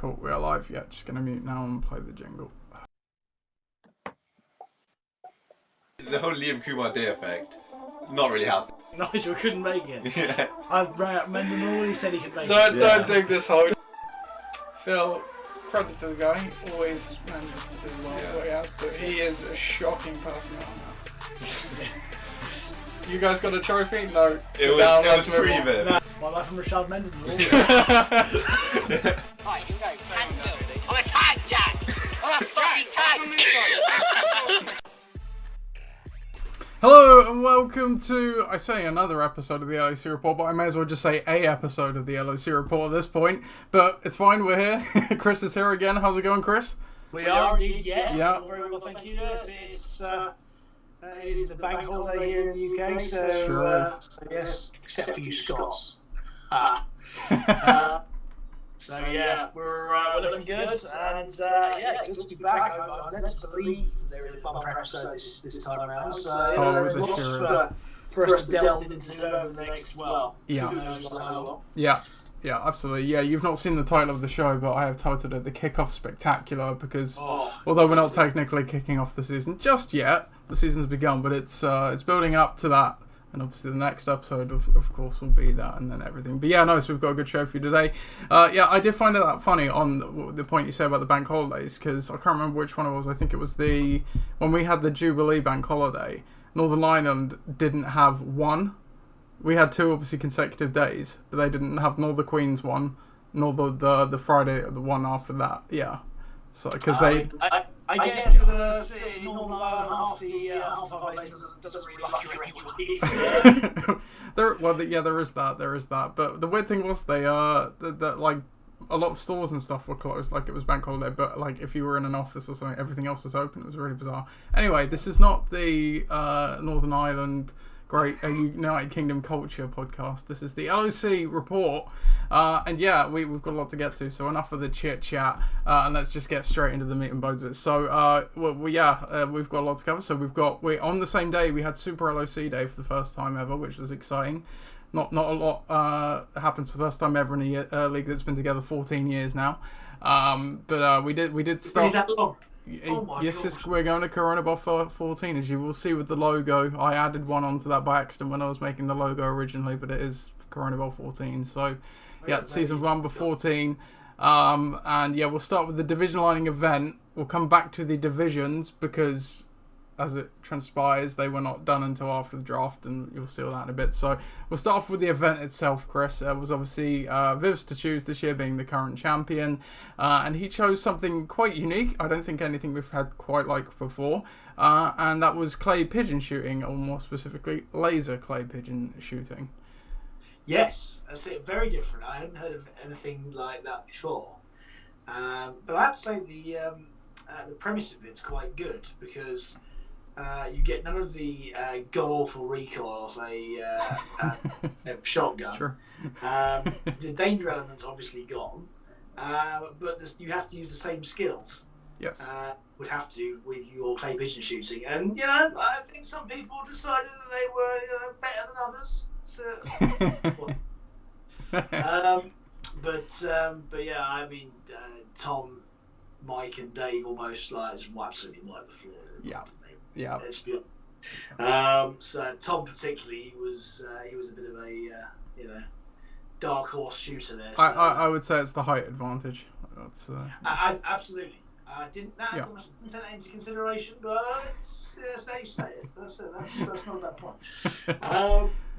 Cool, we're live. Yeah, just gonna mute now and play the jingle. The whole Liam Kumar Day effect, not really happened. Nigel couldn't make it. Yeah. I rang up Mendenhall, he said he could make it. Don't think this whole... Phil, credit to the guy, he always manages to do well what he has, but he is a shocking person on that. You guys got a trophy? No. It was pre-event. No, my life from Rashad Mendenhall. Right, you go. I'm a tag, Jack! I'm a fucking tag! Hello and welcome to, I say another episode of the LOC Report, but I may as well just say a episode of the LOC Report at this point. But it's fine, we're here. Chris is here again. How's it going, Chris? We are indeed, yes. Yeah. Very well, thank you. It is the bank holiday here in the UK, so, Sure is. so yes, except for you Scots. So yeah, we're looking good, and yeah, good to be back. I'm led to believe there is a bumper episode this time around, so there's lots for us to delve into over the next, well, Yeah. who knows how long. Yeah, absolutely. Yeah, you've not seen the title of the show, but I have titled it The Kickoff Spectacular because although we're not technically kicking off the season just yet, the season's begun, but it's building up to that. And obviously the next episode, of course, will be that and then everything. But yeah, no, so we've got a good show for you today. Yeah, I did find it that funny on the point you say about the bank holidays, because I can't remember which one it was. I think it was when we had the Jubilee bank holiday, Northern Ireland didn't have one. We had two, obviously, consecutive days, but they didn't have nor the Queen's one, nor the Friday, the one after that. Yeah. So, because I guess in Northern Ireland, half the population doesn't really like you anyway. There is that. But the weird thing was that like a lot of stores and stuff were closed, like it was bank holiday. But like if you were in an office or something, everything else was open. It was really bizarre. Anyway, this is not the Northern Ireland Great United Kingdom Culture podcast. This is the LOC Report, and yeah, we've got a lot to get to. So enough of the chit chat, and let's just get straight into the meat and bones of it. So, we've got a lot to cover. So we on the same day we had Super LOC Day for the first time ever, which was exciting. Not a lot happens for the first time ever in a league that's been together 14 years now. But we did start. That long. Yes, we're going to Corona Ball 14, as you will see with the logo. I added one onto that by accident when I was making the logo originally, but it is Corona Ball 14. So, yeah, season 1 of 14. And yeah, we'll start with the division lining event. We'll come back to the divisions because, as it transpires, they were not done until after the draft, and you'll see all that in a bit. So we'll start off with the event itself, Chris. It was obviously Viv's to choose this year, being the current champion, and he chose something quite unique. I don't think anything we've had quite like before, and that was clay pigeon shooting, or more specifically, laser clay pigeon shooting. Yes, that's it. Very different. I hadn't heard of anything like that before, but I have to say the premise of it's quite good because. You get none of the god-awful recoil of a shotgun. Sure. The danger element's obviously gone, but you have to use the same skills. Yes. Would have to with your clay pigeon shooting, and I think some people decided that they were better than others. So, but yeah, I mean, Tom, Mike, and Dave almost just absolutely wiped the floor. Yeah. Let's be honest. So Tom particularly, he was a bit of a dark horse shooter there. So. I would say it's the height advantage. That's I absolutely. I didn't take that into consideration, but it's how you say it. That's not that point.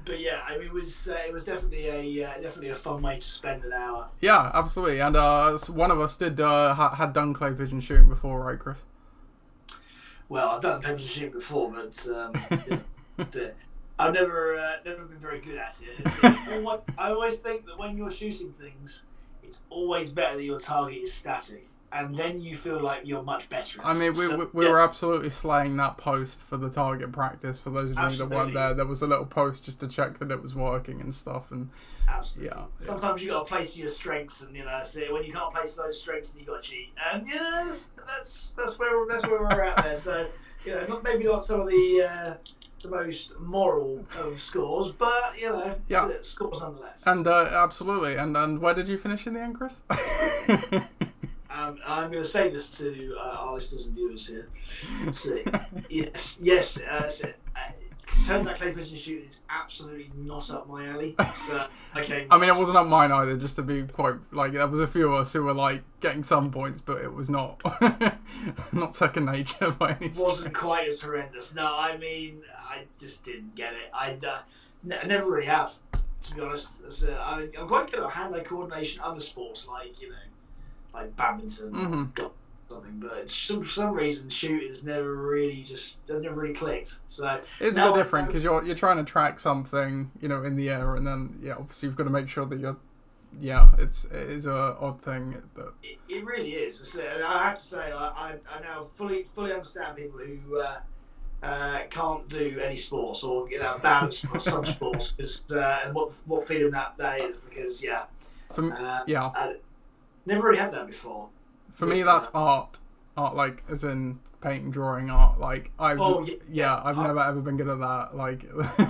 But yeah, I mean, it was definitely a fun way to spend an hour. Yeah, absolutely. And one of us did had done clay pigeon shooting before, right, Chris? Well, I've done clay pigeon shooting before, but I've never been very good at it. I always think that when you're shooting things, it's always better that your target is static. And then you feel like you're much better at it. I mean, we were absolutely slaying that post for the target practice. For those of you that weren't there was a little post just to check that it was working and stuff. And absolutely. Yeah. Sometimes you got to play to your strengths, and so when you can't play to those strengths, then you got to cheat. And yes, that's where we're at there. So maybe not some of the most moral of scores, but scores nonetheless. And absolutely. And where did you finish in the end, Chris? I'm going to say this to our listeners and viewers here. So, yes. Turn that clay pigeon shooting is absolutely not up my alley. So, okay. I mean, it wasn't up mine either. Just to be quite like, there was a few of us who were like getting some points, but it was not not second nature by any stretch. It wasn't quite as horrendous. No, I mean, I just didn't get it. I never really have, to be honest. So, I'm quite good at hand-eye coordination, other sports like badminton, or something. But it's for some reason, shooting has never really clicked. So it's a bit different because you're trying to track something, in the air, and then obviously you've got to make sure that you're. Yeah, it is a odd thing. It really is. So I have to say, I now fully understand people who can't do any sports or balance some sports because and what feeling that is because I never really had that before. For me, that's art like as in painting, drawing, art. Like I've never ever been good at that. Like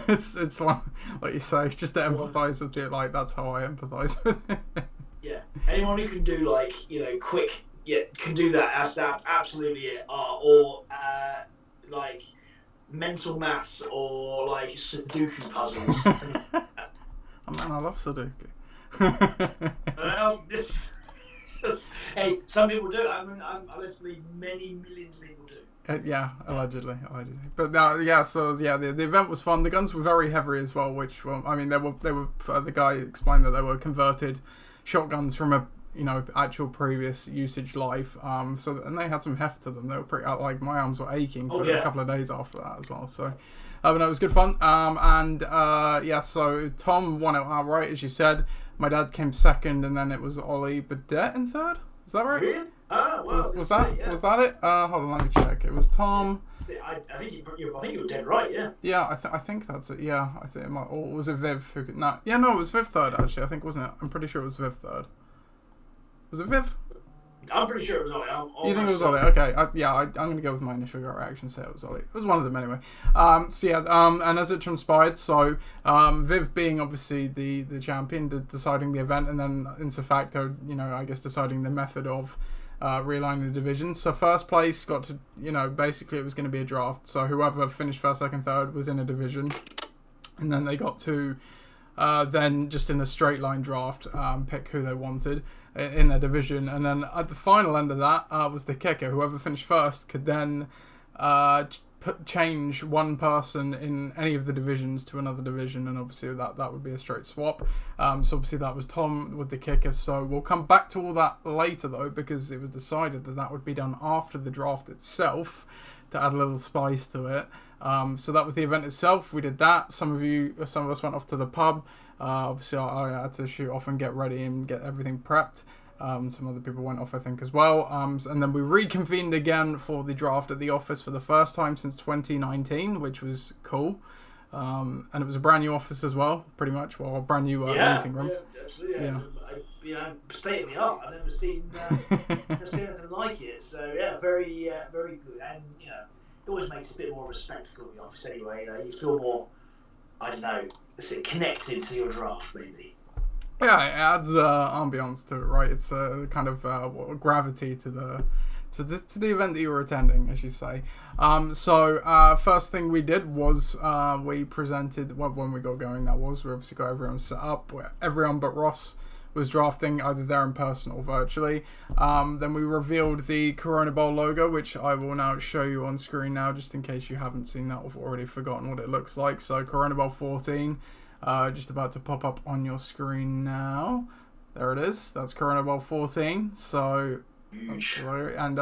it's one, like you say, just to empathise with it. Like that's how I empathise with it. Yeah, anyone who can do quick, can do that. That's absolutely it. Or like mental maths or like Sudoku puzzles. Oh man, I love Sudoku. Well, hey, some people do. I literally many millions of people do. Yeah, allegedly. But the event was fun. The guns were very heavy as well, which I mean they were the guy explained that they were converted shotguns from a actual previous usage life. And they had some heft to them. They were pretty like my arms were aching for a couple of days after that as well. So but it was good fun. So Tom won it outright, as you said. My dad came second, and then it was Ollie Burdett in third. Is that right? Really? Well, was that it? Hold on, let me check. It was Tom. I think you were dead right. Yeah. Yeah, I think that's it. Yeah, I think it might. Or was it Viv who could? No, it was Viv third actually. I think wasn't it? I'm pretty sure it was Viv third. Was it Viv? I'm pretty sure it was Ollie. You think it was Ollie? Okay. I'm going to go with my initial gut reaction. Say it was Ollie. It was one of them anyway. And as it transpired, so Viv being obviously the champion, deciding the event, and then inter facto, I guess deciding the method of realigning the divisions. So first place got to, basically it was going to be a draft. So whoever finished first, second, third was in a division, and then they got to then just in a straight line draft pick who they wanted in their division, and then at the final end of that was the kicker. Whoever finished first could then change one person in any of the divisions to another division, and obviously that would be a straight swap. So obviously that was Tom with the kicker. So we'll come back to all that later though, because it was decided that would be done after the draft itself to add a little spice to it. So that was the event itself. We did that. Some of us went off to the pub. Obviously I had to shoot off and get ready and get everything prepped. Some other people went off, I think, as well. And then we reconvened again for the draft at the office for the first time since 2019, which was cool. And it was a brand new office as well, pretty much. Well, a brand new meeting room. Yeah, absolutely. Yeah. State of the art. I've never seen anything like it. So yeah, very, very good. And it always makes a bit more of a spectacle in the office anyway. You feel more, I don't know, connected to your draft maybe. Yeah, it adds ambience to it, right? It's a kind of gravity to the event that you were attending, as you say. So first thing we did was we presented when we got going. We obviously got everyone set up. Everyone but Ross was drafting either there in person or virtually. Then we revealed the Corona Bowl logo, which I will now show you on screen now, just in case you haven't seen that or already forgotten what it looks like. So Corona Bowl 14, just about to pop up on your screen now. There it is. That's Corona Bowl 14. So, and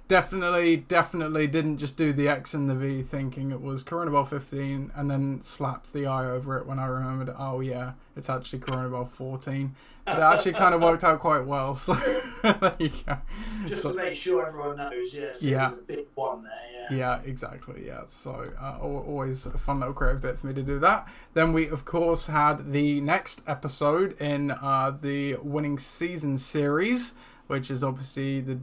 definitely didn't just do the X and the V thinking it was Corona Bowl 15 and then slapped the I over it when I remembered, oh yeah, it's actually Corona Bowl 14. But it actually kind of worked out quite well. So there you go. Just to make sure everyone knows, yes. Yeah. There's a big one there, yeah. Yeah, exactly, yeah. So always a fun little creative bit for me to do that. Then we, of course, had the next episode in the winning season series, which is obviously the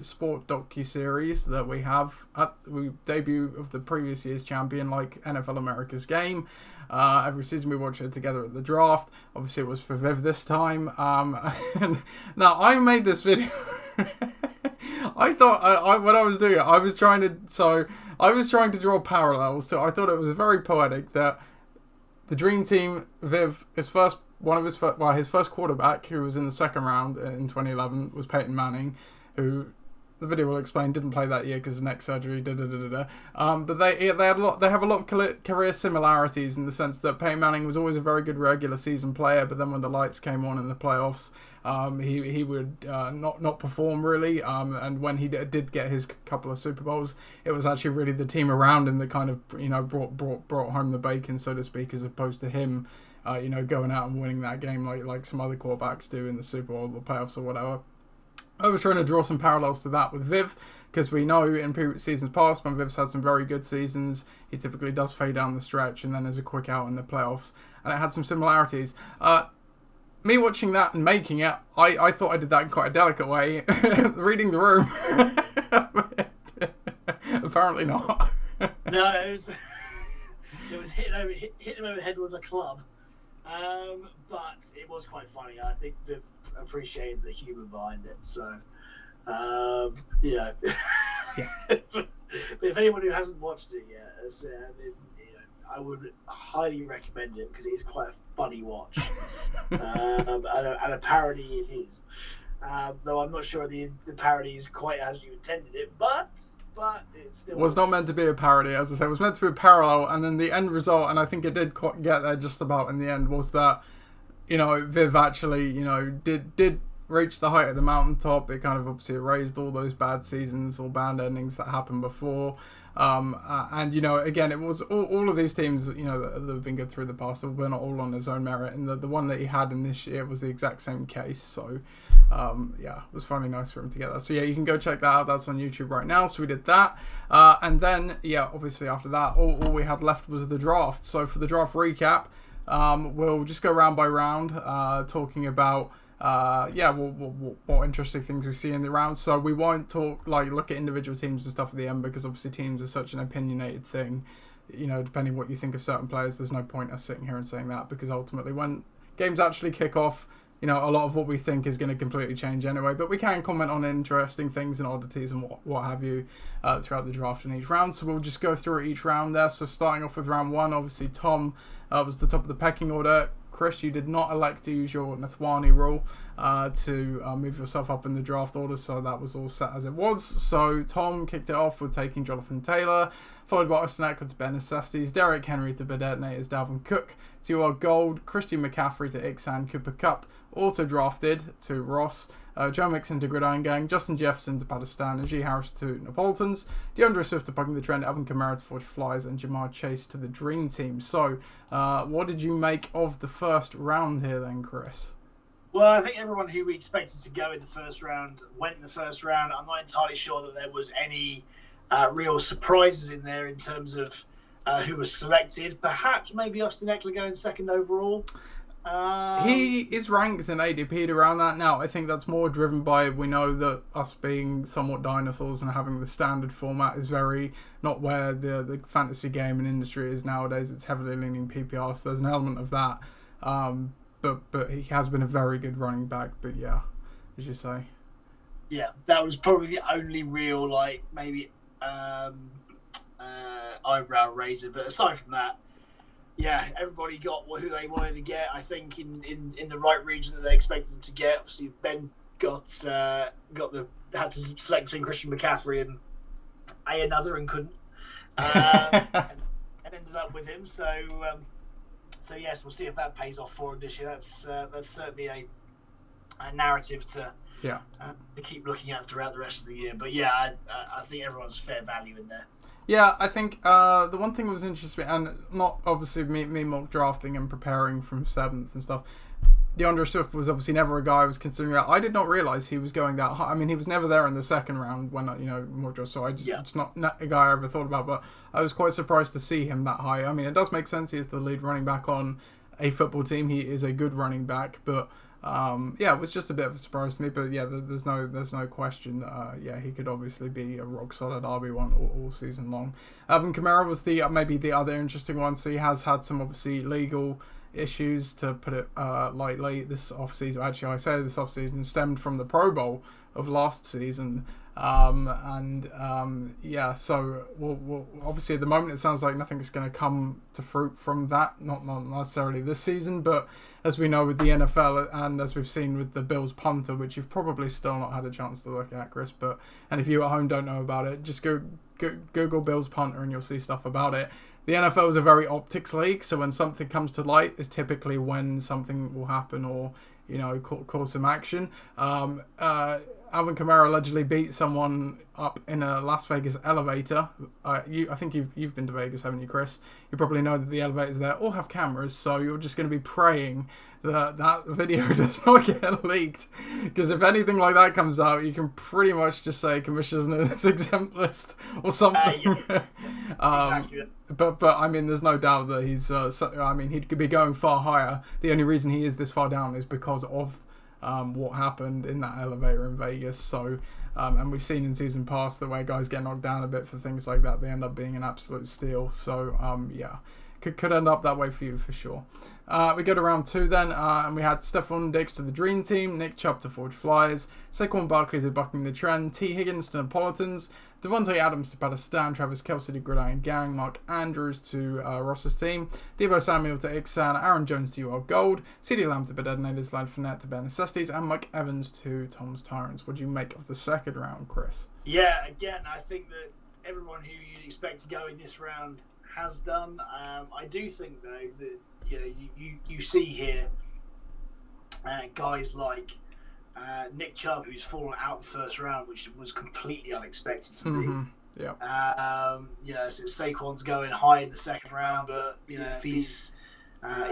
sport docu-series that we have at the debut of the previous year's champion, like NFL America's Game. Every season we watch it together at the draft. Obviously it was for Viv this time. Now I made this video I thought I when I was doing it, I was trying to draw parallels. So I thought it was very poetic that the Dream Team, Viv, his first quarterback, who was in the second round in 2011, was Peyton Manning, who the video will explain didn't play that year because of neck surgery. But they have a lot of career similarities in the sense that Peyton Manning was always a very good regular season player, but then when the lights came on in the playoffs, he would not perform really. And when he did get his couple of Super Bowls, it was actually really the team around him that kind of brought home the bacon, so to speak, as opposed to him going out and winning that game like some other quarterbacks do in the Super Bowl or the playoffs or whatever. I was trying to draw some parallels to that with Viv, because we know in previous seasons past, when Viv's had some very good seasons, he typically does fade down the stretch and then there's a quick out in the playoffs, and it had some similarities. Me watching that and making it, I thought I did that in quite a delicate way, reading the room. Apparently not. No, it was hitting him over the head with a club. But it was quite funny. I think Viv appreciated the humour behind it. So, Yeah. But if anyone who hasn't watched it yet, I would highly recommend it because it is quite a funny watch. And a parody it is. Though I'm not sure the parody is quite as you intended it, but it still was not meant to be a parody, as I said. It was meant to be a parallel, and then the end result, and I think it did get there just about in the end, was that, Viv actually, did reach the height of the mountaintop. It kind of obviously erased all those bad seasons or bad endings that happened before. And again, it was all of these teams that have been good through the past, they're not all on his own merit, and the one that he had in this year was the exact same case. So it was finally nice for him to get that. So yeah, you can go check that out. That's on YouTube right now. So we did that, and then obviously after that, all we had left was the draft. So for the draft recap, we'll just go round by round, talking about what interesting things we see in the round. So we won't look at individual teams and stuff at the end, because obviously teams are such an opinionated thing. Depending what you think of certain players, there's no point us sitting here and saying that, because ultimately when games actually kick off, a lot of what we think is going to completely change anyway. But we can comment on interesting things and oddities and what have you throughout the draft in each round. So we'll just go through each round there. So starting off with round one, obviously Tom was the top of the pecking order. Chris, you did not elect to use your Nathwani rule to move yourself up in the draft order, so that was all set as it was. So Tom kicked it off with taking Jonathan Taylor, followed by Austin Eckler to Ben Necessities, Derrick Henry to Bedetnators, Dalvin Cook to our Gold, Christian McCaffrey to Ixan, Cooper Kupp auto drafted to Ross, Joe Mixon to Gridiron Gang, Justin Jefferson to Pakistan, Najee Harris to Neapolitans, DeAndre Swift to Bucking the Trend, Alvin Kamara to Forge Flies, and Jamar Chase to the Dream Team. So, what did you make of the first round here then, Chris? Well, I think everyone who we expected to go in the first round went in the first round. I'm not entirely sure that there was any real surprises in there in terms of who was selected. Perhaps maybe Austin Eckler going second overall. He is ranked in ADP around that now. I think that's more driven by, we know that us being somewhat dinosaurs and having the standard format is very not where the fantasy game and industry is nowadays. It's heavily leaning PPR, so there's an element of that. But he has been a very good running back. But yeah, as you say. Yeah, that was probably the only real maybe eyebrow raiser. But aside from that, yeah, everybody got who they wanted to get. I think in the right region that they expected them to get. Obviously, Ben had to select between Christian McCaffrey and another and couldn't, and ended up with him. So yes, we'll see if that pays off for him this year. That's certainly a narrative to keep looking at throughout the rest of the year. But yeah, I think everyone's fair value in there. Yeah, I think the one thing that was interesting, and not obviously me mock drafting and preparing from 7th and stuff, DeAndre Swift was obviously never a guy I was considering that. I did not realise he was going that high. I mean, he was never there in the second round when, mock draft, so it's not a guy I ever thought about, but I was quite surprised to see him that high. I mean, it does make sense. He is the lead running back on a football team. He is a good running back, but it was just a bit of a surprise to me. But yeah, there's no question. He could obviously be a rock solid RB1 all season long. Alvin Kamara was maybe the other interesting one. So he has had some obviously legal issues, to put it lightly, this offseason. Actually, I say this offseason stemmed from the Pro Bowl of last season, Yeah, so we'll obviously at the moment it sounds like nothing's going to come to fruit from that, not necessarily this season, but as we know with the NFL and as we've seen with the Bills punter, which you've probably still not had a chance to look at, Chris, and if you at home don't know about it, just go Google Bills punter and you'll see stuff about it. The NFL is a very optics league, so when something comes to light is typically when something will happen or, you know, cause some action. Alvin Kamara allegedly beat someone up in a Las Vegas elevator. I think you've been to Vegas, haven't you, Chris? You probably know that the elevators there all have cameras, so you're just going to be praying that video does not get leaked. Because if anything like that comes out, you can pretty much just say commissioner's exempt list or something. Exactly. But I mean, there's no doubt that he's. He could be going far higher. The only reason he is this far down is because of what happened in that elevator in Vegas. So, and we've seen in season past that where guys get knocked down a bit for things like that, they end up being an absolute steal. So, yeah, could end up that way for you for sure. We go to round 2 then, and we had Stephon Diggs to the Dream Team, Nick Chubb to Forge Flyers, Saquon Barkley to Bucking the Trend, T. Higgins to Napolitans, Devontae Adams to Pakistan, Travis Kelce to Gridiron Gang, Mark Andrews to Ross's team, Deebo Samuel to Ixan, Aaron Jones to UR Gold, CeeDee Lamb to Bedednators, Leonard Fournette to Bare Necessities, and Mike Evans to Tom's Tyrants. What do you make of the second round, Chris? Yeah, again, I think that everyone who you'd expect to go in this round has done. I do think, though, that you see here guys like Nick Chubb, who's fallen out the first round, which was completely unexpected for me. Yeah. So Saquon's going high in the second round, but if he's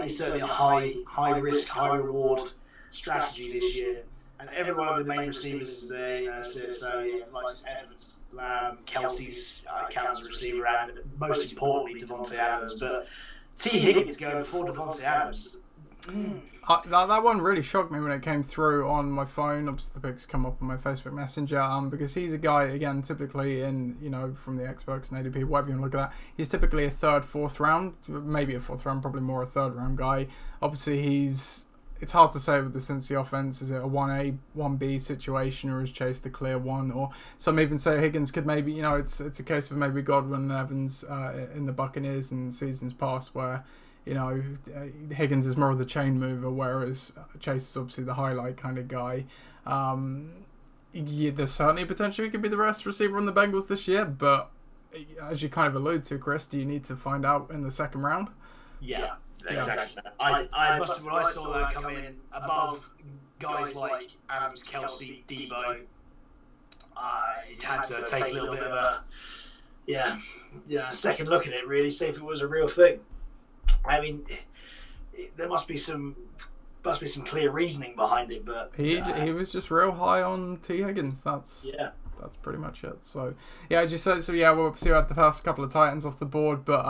certainly a high risk, high reward strategy this year. And every one of the main receivers is there, so like Evans, Lamb, Kelsey's counts as a receiver, and most importantly Devontae Adams. But T. Higgins going before Devontae Adams. That one really shocked me when it came through on my phone. Obviously, the pics come up on my Facebook Messenger. Because he's a guy, again, typically in, from the Xbox and ADP, whatever you want to look at that, he's typically a third, fourth round, maybe a fourth round, probably more a third round guy. Obviously, it's hard to say with the Cincy offense. Is it a 1A, 1B situation, or is Chase the clear one? Or some even say Higgins could maybe, it's a case of maybe Godwin and Evans in the Buccaneers in seasons past where, Higgins is more of the chain mover, whereas Chase is obviously the highlight kind of guy. There's certainly potential he could be the best receiver on the Bengals this year, but as you kind of allude to, Chris, do you need to find out in the second round? Yeah. Exactly. I must have, when I saw that come in above guys like Adams, Kelsey, Deebo, I had to take a little bit of a second look at it, really, see if it was a real thing. I mean, there must be some clear reasoning behind it, but he was just real high on T. Higgins. That's pretty much it. So yeah, as you said, we'll obviously had the first couple of Titans off the board, but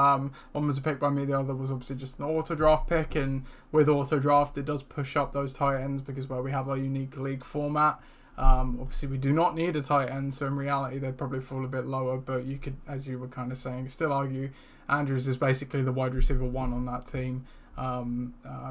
one was a pick by me, the other was obviously just an auto draft pick, and with auto draft it does push up those tight ends because we have our unique league format. Obviously we do not need a tight end, so in reality they'd probably fall a bit lower, but you could, as you were kind of saying, still argue Andrews is basically the wide receiver 1 on that team.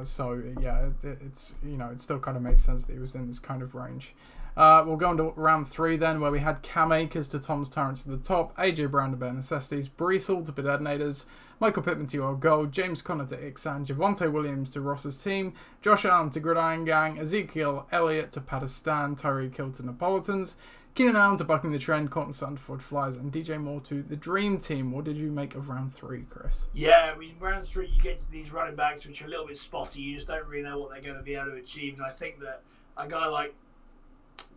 So yeah, it's it still kind of makes sense that he was in this kind of range. We'll go on to round 3 then, where we had Cam Akers to Tom's Tyrants at the top, AJ Brown to Bare Necessities, Breece Hall to Bedednators, Michael Pittman to Your Gold, James Conner to Ixan, Javonte Williams to Ross's team, Josh Allen to Gridiron Gang, Ezekiel Elliott to Pakistan, Tyreek Hill to Napolitans, Keenan Allen to Bucking the Trend, Cotton Sutton to Forge Flyers, and DJ Moore to the Dream Team. What did you make of round 3, Chris? Yeah, round 3 you get to these running backs which are a little bit spotty. You just don't really know what they're going to be able to achieve. And I think that a guy like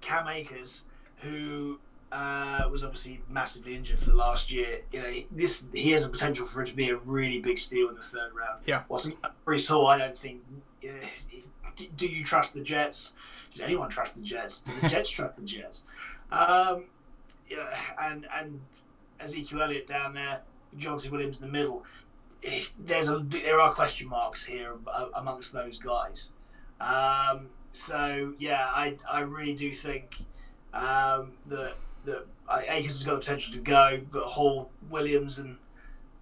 Cam Akers, who was obviously massively injured for the last year, he has a potential for it to be a really big steal in the third round. Yeah. Breece Hall, I don't think. Do you trust the Jets? Does anyone trust the Jets? Do the Jets trust the Jets? And Ezekiel Elliott down there, Johnson Williams in the middle. There are question marks here amongst those guys. So yeah, I really do think that Akers has got the potential to go, but Hall, Williams, and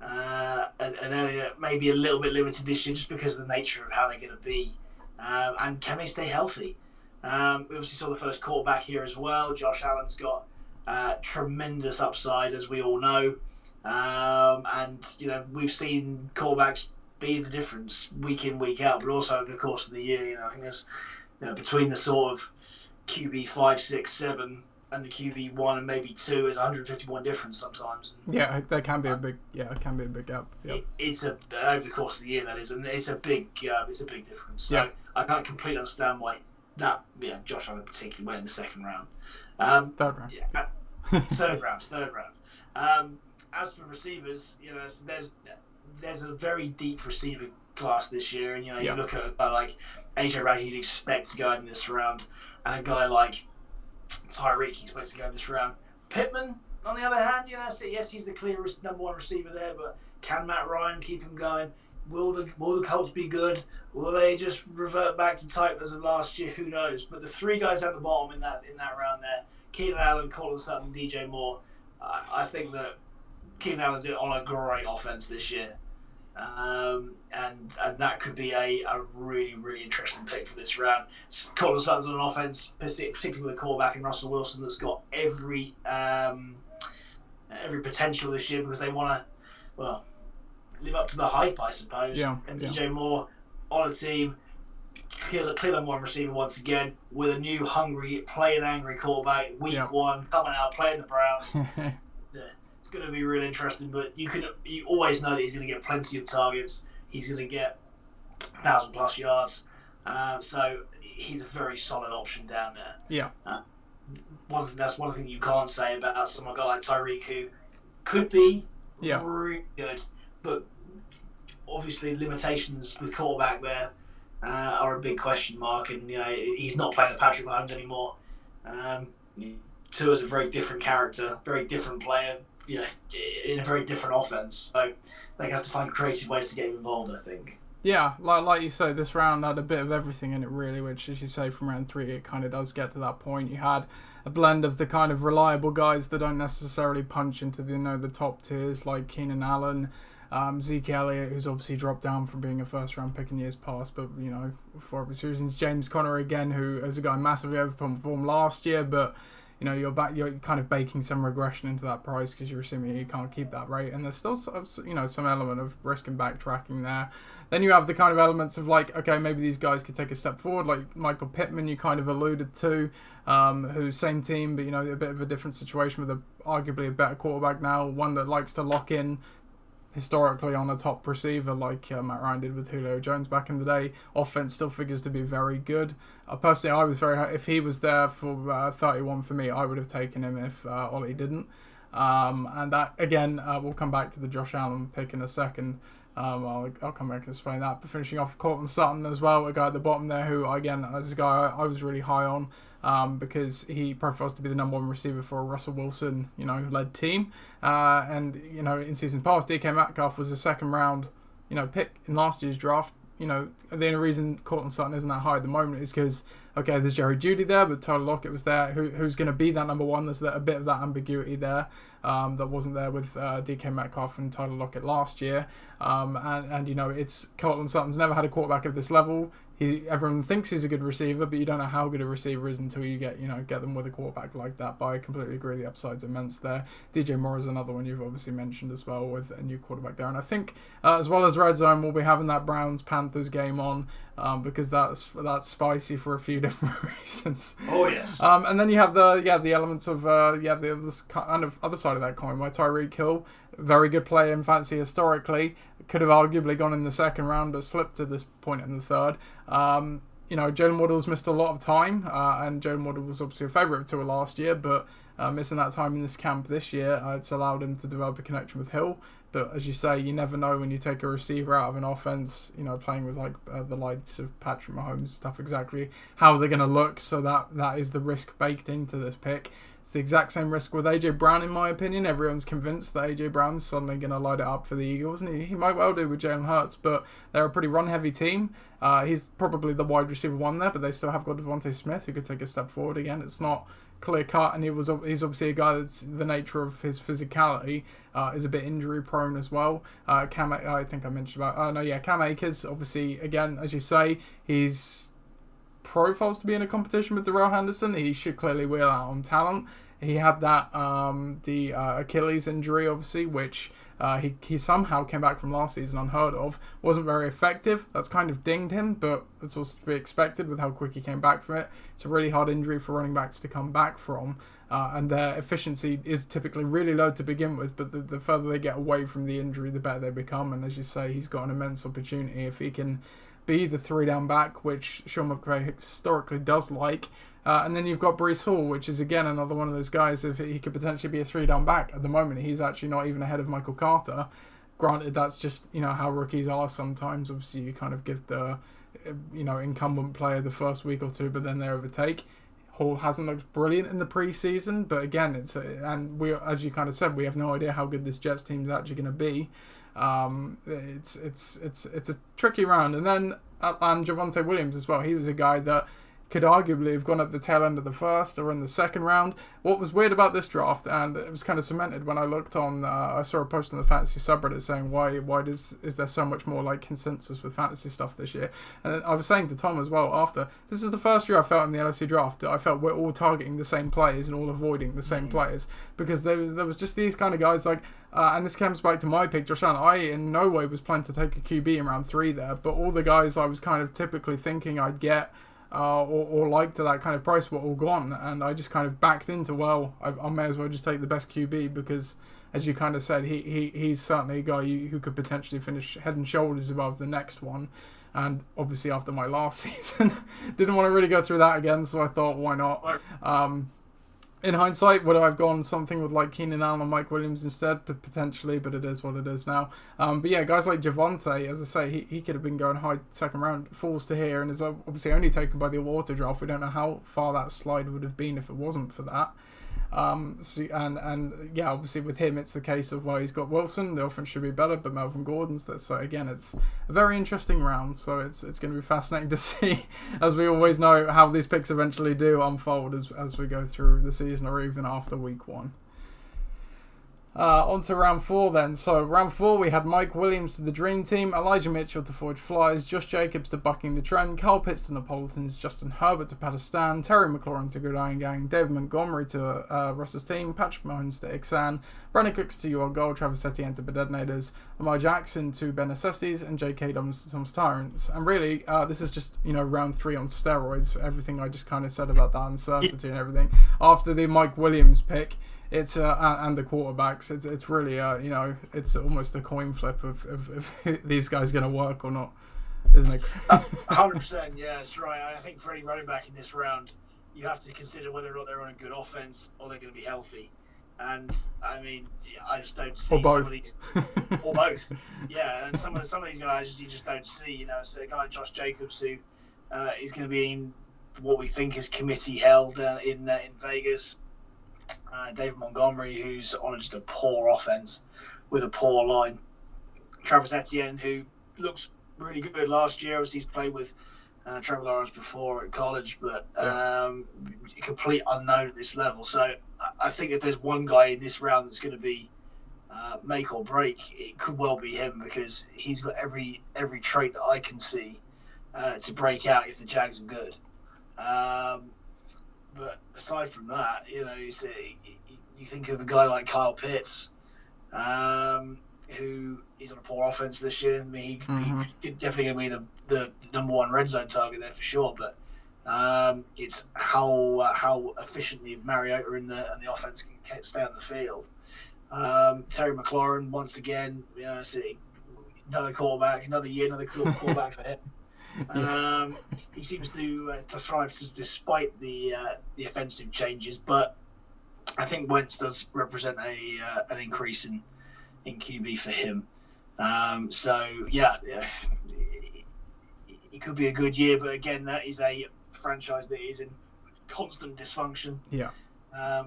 Elliott may be a little bit limited this year just because of the nature of how they're going to be. And can they stay healthy? We obviously saw the first quarterback here as well. Josh Allen's got tremendous upside, as we all know. And we've seen quarterbacks be the difference week in, week out, but also over the course of the year. I think there's between the sort of QB 5, 6, 7 and the QB 1 and maybe 2 is 151 difference sometimes. Yeah, there can be a big gap. Yep. It's over the course of the year, that is, and it's a big difference. So I can't completely understand why that Josh Allen particularly went in the second round. Third round. Yeah, third round. As for receivers, there's a very deep receiver class this year, and you look at a guy like AJ Brown, you'd expect to go in this round, and a guy like Tyreek, you expect to go in this round. Pittman, on the other hand, yes, he's the clear number one receiver there, but can Matt Ryan keep him going? Will the Colts be good? Will they just revert back to type as of last year? Who knows? But the three guys at the bottom in that round there, Keenan Allen, Cortland Sutton, DJ Moore, I think that Keenan Allen's on a great offense this year. And that could be a really, really interesting pick for this round. Cortland Sutton's on an offense, particularly with a quarterback in Russell Wilson, that's got every potential this year, because they want to, live up to the hype, I suppose. DJ Moore on a team, clear number one receiver once again, with a new hungry, playing angry quarterback, week one, coming out, playing the Browns. It's going to be really interesting, but you always know that he's going to get plenty of targets. He's going to get 1,000+ yards. So he's a very solid option down there. Yeah. That's one thing you can't say about someone like Tyreek, who could be really good, but obviously limitations with quarterback there are a big question mark, and he's not playing with Patrick Mahomes anymore. Tua's a very different character, very different player, in a very different offense. So they have to find creative ways to get him involved, I think. Yeah, like you say, this round had a bit of everything in it, really, which, as you say, from round 3, it kind of does get to that point. You had a blend of the kind of reliable guys that don't necessarily punch into the top tiers, like Keenan Allen, Zeke Elliott, who's obviously dropped down from being a first-round pick in years past, but, for obvious reasons. James Conner, again, who, as a guy, massively overperformed last year, but you're kind of baking some regression into that price, because you're assuming you can't keep that rate, and there's still some element of risk and backtracking there. Then you have the kind of elements of okay, maybe these guys could take a step forward, like Michael Pittman, you kind of alluded to, who's same team, but a bit of a different situation with arguably a better quarterback now, one that likes to lock in historically on a top receiver like Matt Ryan did with Julio Jones back in the day. Offense still figures to be very good. Personally, I was if he was there for 31 for me, I would have taken him if Ollie didn't. And that, again, we'll come back to the Josh Allen pick in a second. I'll come back and explain that. But finishing off Cortland Sutton as well, a guy at the bottom there who, again, as a guy I was really high on, because he profiles to be the number one receiver for a Russell Wilson, led team. And in season past, DK Metcalf was a second round, pick in last year's draft. The only reason Cortland Sutton isn't that high at the moment is because, there's Jerry Jeudy there, but Tyler Lockett was there. Who's going to be that number one? There's a bit of that ambiguity there that wasn't there with DK Metcalf and Tyler Lockett last year. And it's Cortland Sutton's never had a quarterback of this level. Everyone thinks he's a good receiver, but you don't know how good a receiver is until you get them with a quarterback like that. But I completely agree, the upside's immense there. DJ Moore is another one you've obviously mentioned as well, with a new quarterback there. And I think, as well as Red Zone, we'll be having that Browns-Panthers game on, because that's spicy for a few different reasons. Oh, yes. And then you have the elements of the kind of other side of that coin, where Tyreek Hill, very good player in fantasy historically, could have arguably gone in the second round, but slipped to this point in the third. Jalen Waddle's missed a lot of time, and Jalen Waddle was obviously a favourite to last year, but missing that time in this camp this year, it's allowed him to develop a connection with Hill. But as you say, you never know when you take a receiver out of an offense, playing with the likes of Patrick Mahomes, stuff, exactly how they're going to look. So that is the risk baked into this pick. It's the exact same risk with AJ Brown, in my opinion. Everyone's convinced that AJ Brown's suddenly going to light it up for the Eagles, and he might well do with Jalen Hurts, but they're a pretty run-heavy team. He's probably the wide receiver one there, but they still have got Devontae Smith, who could take a step forward again. It's not clear-cut, and he's obviously a guy that's, the nature of his physicality is a bit injury-prone as well. Cam Akers, obviously, again, as you say, he's profiles to be in a competition with Darrell Henderson. He should clearly wheel out on talent. He had that the Achilles injury, obviously, which he somehow came back from last season unheard of. Wasn't very effective. That's kind of dinged him, but it's also to be expected with how quick he came back from it. It's a really hard injury for running backs to come back from, and their efficiency is typically really low to begin with, but the further they get away from the injury, the better they become. And as you say, he's got an immense opportunity if he can be the 3-down back, which Sean McVay historically does like. And then you've got Breece Hall, which is again another one of those guys. If he could potentially be a 3-down back at the moment, he's actually not even ahead of Michael Carter. Granted, that's just how rookies are sometimes. Obviously, you kind of give the incumbent player the first week or two, but then they overtake. Hall hasn't looked brilliant in the preseason, but again, and we, as you kind of said, we have no idea how good this Jets team is actually going to be. It's a tricky round, and then and Javonte Williams as well. He was a guy that could arguably have gone at the tail end of the first or in the second round. What was weird about this draft, and it was kind of cemented when I looked on, I saw a post on the fantasy subreddit saying why is there so much more like consensus with fantasy stuff this year? And I was saying to Tom as well after, this is the first year I felt in the LSE draft that I felt we're all targeting the same players and all avoiding the same players, because there was just these kind of guys like, and this comes back to my pick, Josh Allen. I in no way was planning to take a QB in round 3 there, but all the guys I was kind of typically thinking I'd get or liked to that kind of price were all gone, and I just kind of backed into, well, I may as well just take the best QB, because as you kind of said, he's certainly a guy who could potentially finish head and shoulders above the next one. And obviously after my last season, didn't want to really go through that again, so I thought, why not? In hindsight, would I have gone something with like Keenan Allen or Mike Williams instead? Potentially, but it is what it is now. But yeah, guys like Javonte, as I say, he could have been going high second round, falls to here, and is obviously only taken by the auto draft. We don't know how far that slide would have been if it wasn't for that. And yeah, obviously with him, it's the case of, well, he's got Wilson, the offense should be better, but Melvin Gordon's that. So again, it's a very interesting round. So it's going to be fascinating to see, as we always know, how these picks eventually do unfold as we go through the season or even after week 1. On to round 4 then. So round 4 we had Mike Williams to the Dream Team, Elijah Mitchell to Forge Flyers, Josh Jacobs to Bucking the Trend, Kyle Pitts to Napolitans, Justin Herbert to Pakistan, Terry McLaurin to Gridiron Gang, David Montgomery to Russ's team, Patrick Mahomes to Ixan, Brandon Cooks to Your Goal, Travis Etienne to Bedetonators, Lamar Jackson to Ben Necessities, and J.K. Dobbins to Tom's Tyrants. And really, this is just round 3 on steroids for everything I just kind of said about that uncertainty and everything. After the Mike Williams pick, it's and the quarterbacks. It's really it's almost a coin flip of if these guys going to work or not, isn't it? 100%, yeah, that's right. I think for any running back in this round, you have to consider whether or not they're on a good offense or they're going to be healthy. And I mean, I just don't see or both. Some of these, or both. Yeah, and some of these guys you just don't see. So a guy like Josh Jacobs, who is going to be in what we think is committee held in Vegas. David Montgomery, who's on just a poor offense with a poor line. Travis Etienne, who looks really good last year. Obviously, he's played with Trevor Lawrence before at college, but complete unknown at this level. So I think if there's one guy in this round that's going to be make or break, it could well be him, because he's got every trait that I can see to break out if the Jags are good. But aside from that, you think of a guy like Kyle Pitts, who is on a poor offense this year. I mean, he definitely going to be the number 1 red zone target there for sure. But it's how efficiently Mariota and the offense can stay on the field. Terry McLaurin, once again, another quarterback, another year, another quarterback for him. He seems to thrive despite the offensive changes, but I think Wentz does represent an increase in QB for him. So yeah, it could be a good year, but again, that is a franchise that is in constant dysfunction. Yeah.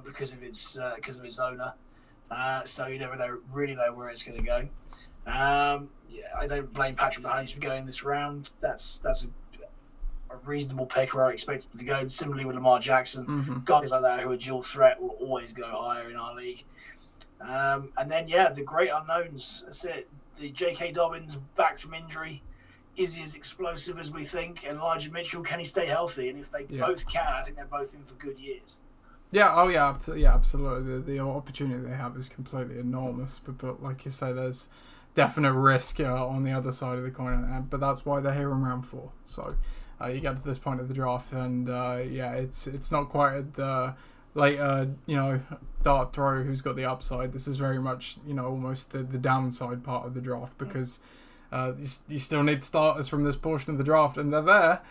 Because of its owner. So you never really know where it's going to go. I don't blame Patrick Mahomes for going this round. That's a reasonable pick where I expect him to go. Similarly with Lamar Jackson, guys like that who are dual threat will always go higher in our league. And then the great unknowns. That's it. The J.K. Dobbins back from injury. Is he as explosive as we think? And Elijah Mitchell, can he stay healthy? And if they both can, I think they're both in for good years. Yeah, oh yeah, yeah, absolutely. The opportunity they have is completely enormous, but like you say, there's definite risk on the other side of the coin, but that's why they're here in round 4. So you get to this point of the draft, and yeah, it's not quite at the later, dart throw who's got the upside. This is very much, almost the downside part of the draft, because you still need starters from this portion of the draft, and they're there.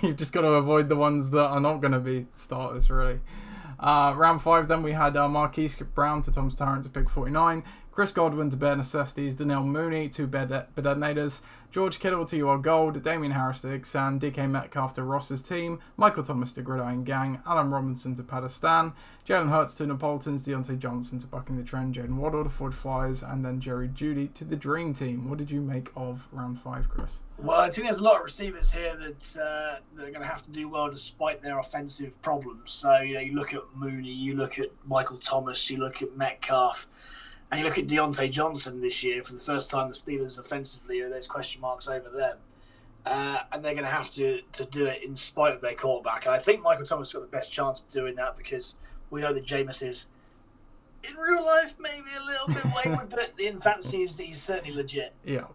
You've just got to avoid the ones that are not going to be starters, really. Round 5, then we had Marquise Brown to Thomas Tarrant to pick 49, Chris Godwin to Bare Necessities, Danielle Mooney to Bedadnaders, George Kittle to Your Gold, Damien Harris to Ixan, DK Metcalf to Ross's team, Michael Thomas to Gridiron Gang, Alan Robinson to Padistan, Jalen Hurts to Napolitans, Deontay Johnson to Bucking the Trend, Jaden Waddle to Ford Flyers, and then Jerry Jeudy to the Dream Team. What did you make of round 5, Chris? Well, I think there's a lot of receivers here that are going to have to do well despite their offensive problems. So, you look at Mooney, you look at Michael Thomas, you look at Metcalf, and you look at Deontay Johnson this year. For the first time, the Steelers offensively, there's question marks over them. And they're going to have to do it in spite of their quarterback. And I think Michael Thomas got the best chance of doing that because we know that Jameis is, in real life, maybe a little bit wayward, but in fantasy, he's certainly legit. Yeah.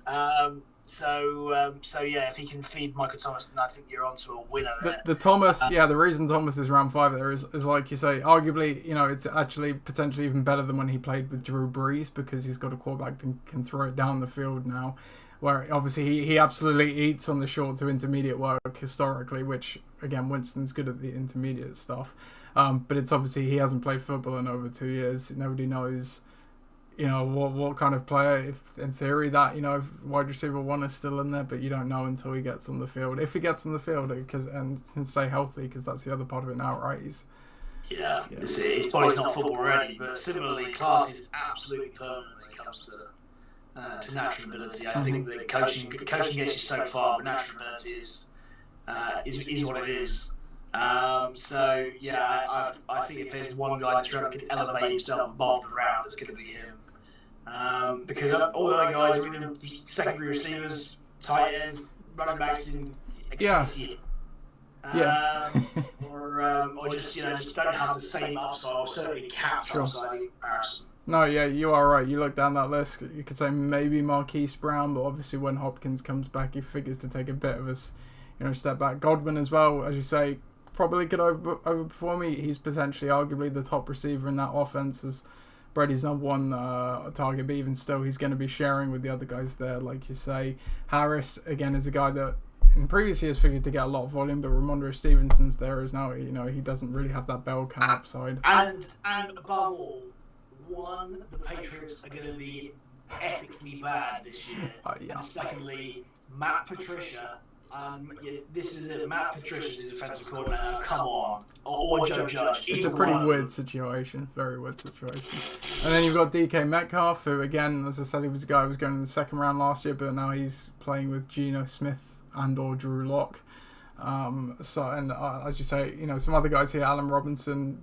So yeah, if he can feed Michael Thomas, then I think you're onto a winner there. The Thomas, the reason Thomas is round 5 there is like you say, arguably, it's actually potentially even better than when he played with Drew Brees, because he's got a quarterback that can throw it down the field now, where obviously he absolutely eats on the short to intermediate work historically, which again, Winston's good at the intermediate stuff, but it's obviously he hasn't played football in over 2 years. Nobody knows what kind of player, if in theory that, if wide receiver 1 is still in there, but you don't know until he gets on the field. If he gets on the field and can stay healthy, because that's the other part of it now, right? His body's not football ready, but similarly, class is absolutely permanent when it comes to natural ability. I think that coaching gets you so far, but natural ability is what it is. So yeah, I think if there's one guy that's trying to elevate himself above the round, it's going to be him. Because all the other guys are either secondary receivers, tight ends, running backs in or just don't have the same upside, or certainly capped upside in comparison. No, yeah, you are right. You look down that list, you could say maybe Marquise Brown, but obviously when Hopkins comes back, he figures to take a bit of a step back. Godwin as well, as you say, probably could overperform. He's potentially arguably the top receiver in that offense, as Brady's number 1 target, but even still, he's going to be sharing with the other guys there, like you say. Harris, again, is a guy that in previous years figured to get a lot of volume, but Ramondre Stevenson's there as now, he doesn't really have that bell cow upside. And above all, the Patriots are going to be epically bad this year. And secondly, Matt Patricia. This is it. Matt Patricia's his offensive coordinator. Come on, or Joe Judge. It's a pretty weird situation, very weird situation. And then you've got DK Metcalf, who again, as I said, he was a guy who was going in the second round last year, but now he's playing with Geno Smith and/or Drew Lock. As you say, some other guys here, Allen Robinson,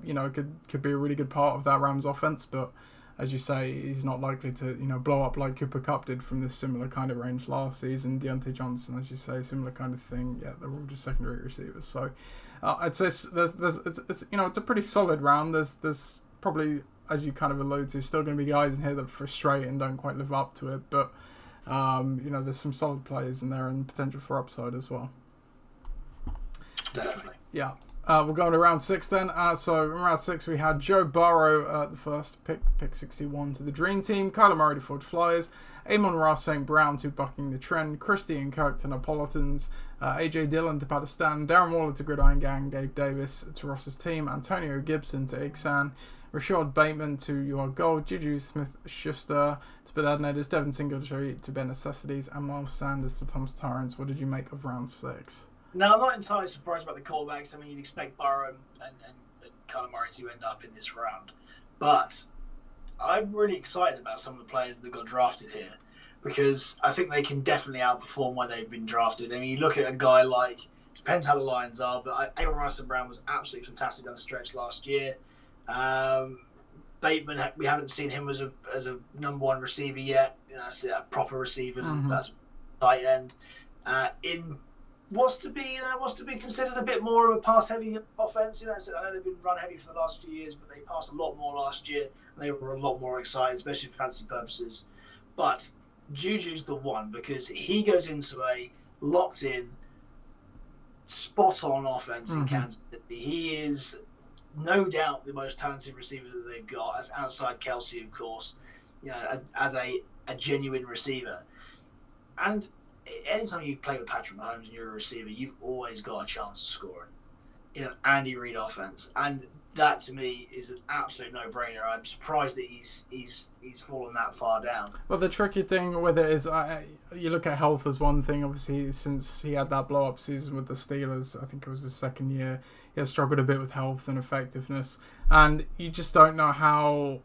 could be a really good part of that Rams offense, but as you say, he's not likely to, blow up like Cooper Kupp did from this similar kind of range last season. Deontay Johnson, as you say, similar kind of thing. Yeah, they're all just secondary receivers. So I'd say it's a pretty solid round. There's probably, as you kind of allude to, still going to be guys in here that frustrate and don't quite live up to it. But there's some solid players in there and potential for upside as well. Definitely. Yeah. We're going to round 6 then. So in round 6 we had Joe Burrow the first pick 61 to the Dream Team, Kyler Murray to Ford Flyers, Amon-Ra St. Brown to Bucking the Trend, Christian Kirk to Napolitans, AJ Dillon to Pakistan, Darren Waller to Gridiron Gang, Gabe Davis to Ross's team, Antonio Gibson to Ixan, Rashad Bateman to Your Gold, Juju Smith-Schuster to Bedadnaders, Devin Singletary to Bare Necessities, and Miles Sanders to Thomas Tarrant. What did you make of round 6? Now, I'm not entirely surprised about the callbacks. I mean, you'd expect Burrow and Kyler Murray to end up in this round. But I'm really excited about some of the players that got drafted here, because I think they can definitely outperform where they've been drafted. I mean, you look at a guy like, depends how the Lions are, but Amon-Ra St. Brown was absolutely fantastic on the stretch last year. Bateman, we haven't seen him as a number 1 receiver yet. That's a proper receiver. That's tight end. In what's to be considered a bit more of a pass-heavy offense. So I know they've been run-heavy for the last few years, but they passed a lot more last year, and they were a lot more exciting, especially for fantasy purposes. But Juju's the one because he goes into a locked-in, spot-on offense in Kansas City. He is no doubt the most talented receiver that they've got, as outside Kelsey, of course. As a genuine receiver, and anytime you play with Patrick Mahomes and you're a receiver, you've always got a chance of scoring in an Andy Reid offense, and that to me is an absolute no-brainer. I'm surprised that he's fallen that far down. Well, the tricky thing with it is, you look at health as one thing. Obviously, since he had that blow-up season with the Steelers, I think it was his second year, he has struggled a bit with health and effectiveness, and you just don't know how.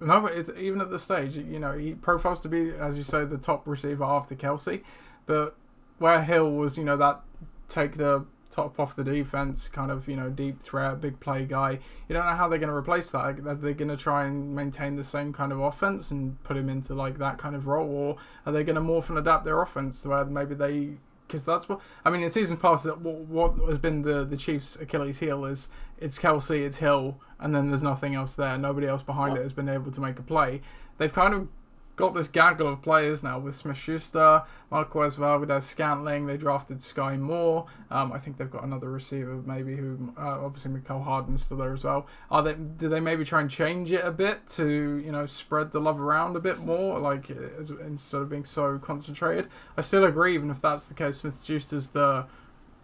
No, but it's, even at this stage, he profiles to be, as you say, the top receiver after Kelsey. But where Hill was, that take the top off the defense, kind of, deep threat, big play guy, you don't know how they're going to replace that. Are they going to try and maintain the same kind of offense and put him into, like, that kind of role? Or are they going to morph and adapt their offense to where maybe they... Because that's what... I mean, in season past, what has been the Chiefs' Achilles heel is it's Kelsey, it's Hill, and then there's nothing else there. Nobody else behind it has been able to make a play. They've kind of got this gaggle of players now with Smith-Schuster, Marquez Valdez-Scantling. They drafted Sky Moore. I think they've got another receiver maybe who... obviously, Mecole Hardman's still there as well. Do they maybe try and change it a bit to, spread the love around a bit more, like, instead of being so concentrated? I still agree, even if that's the case, Smith-Schuster's the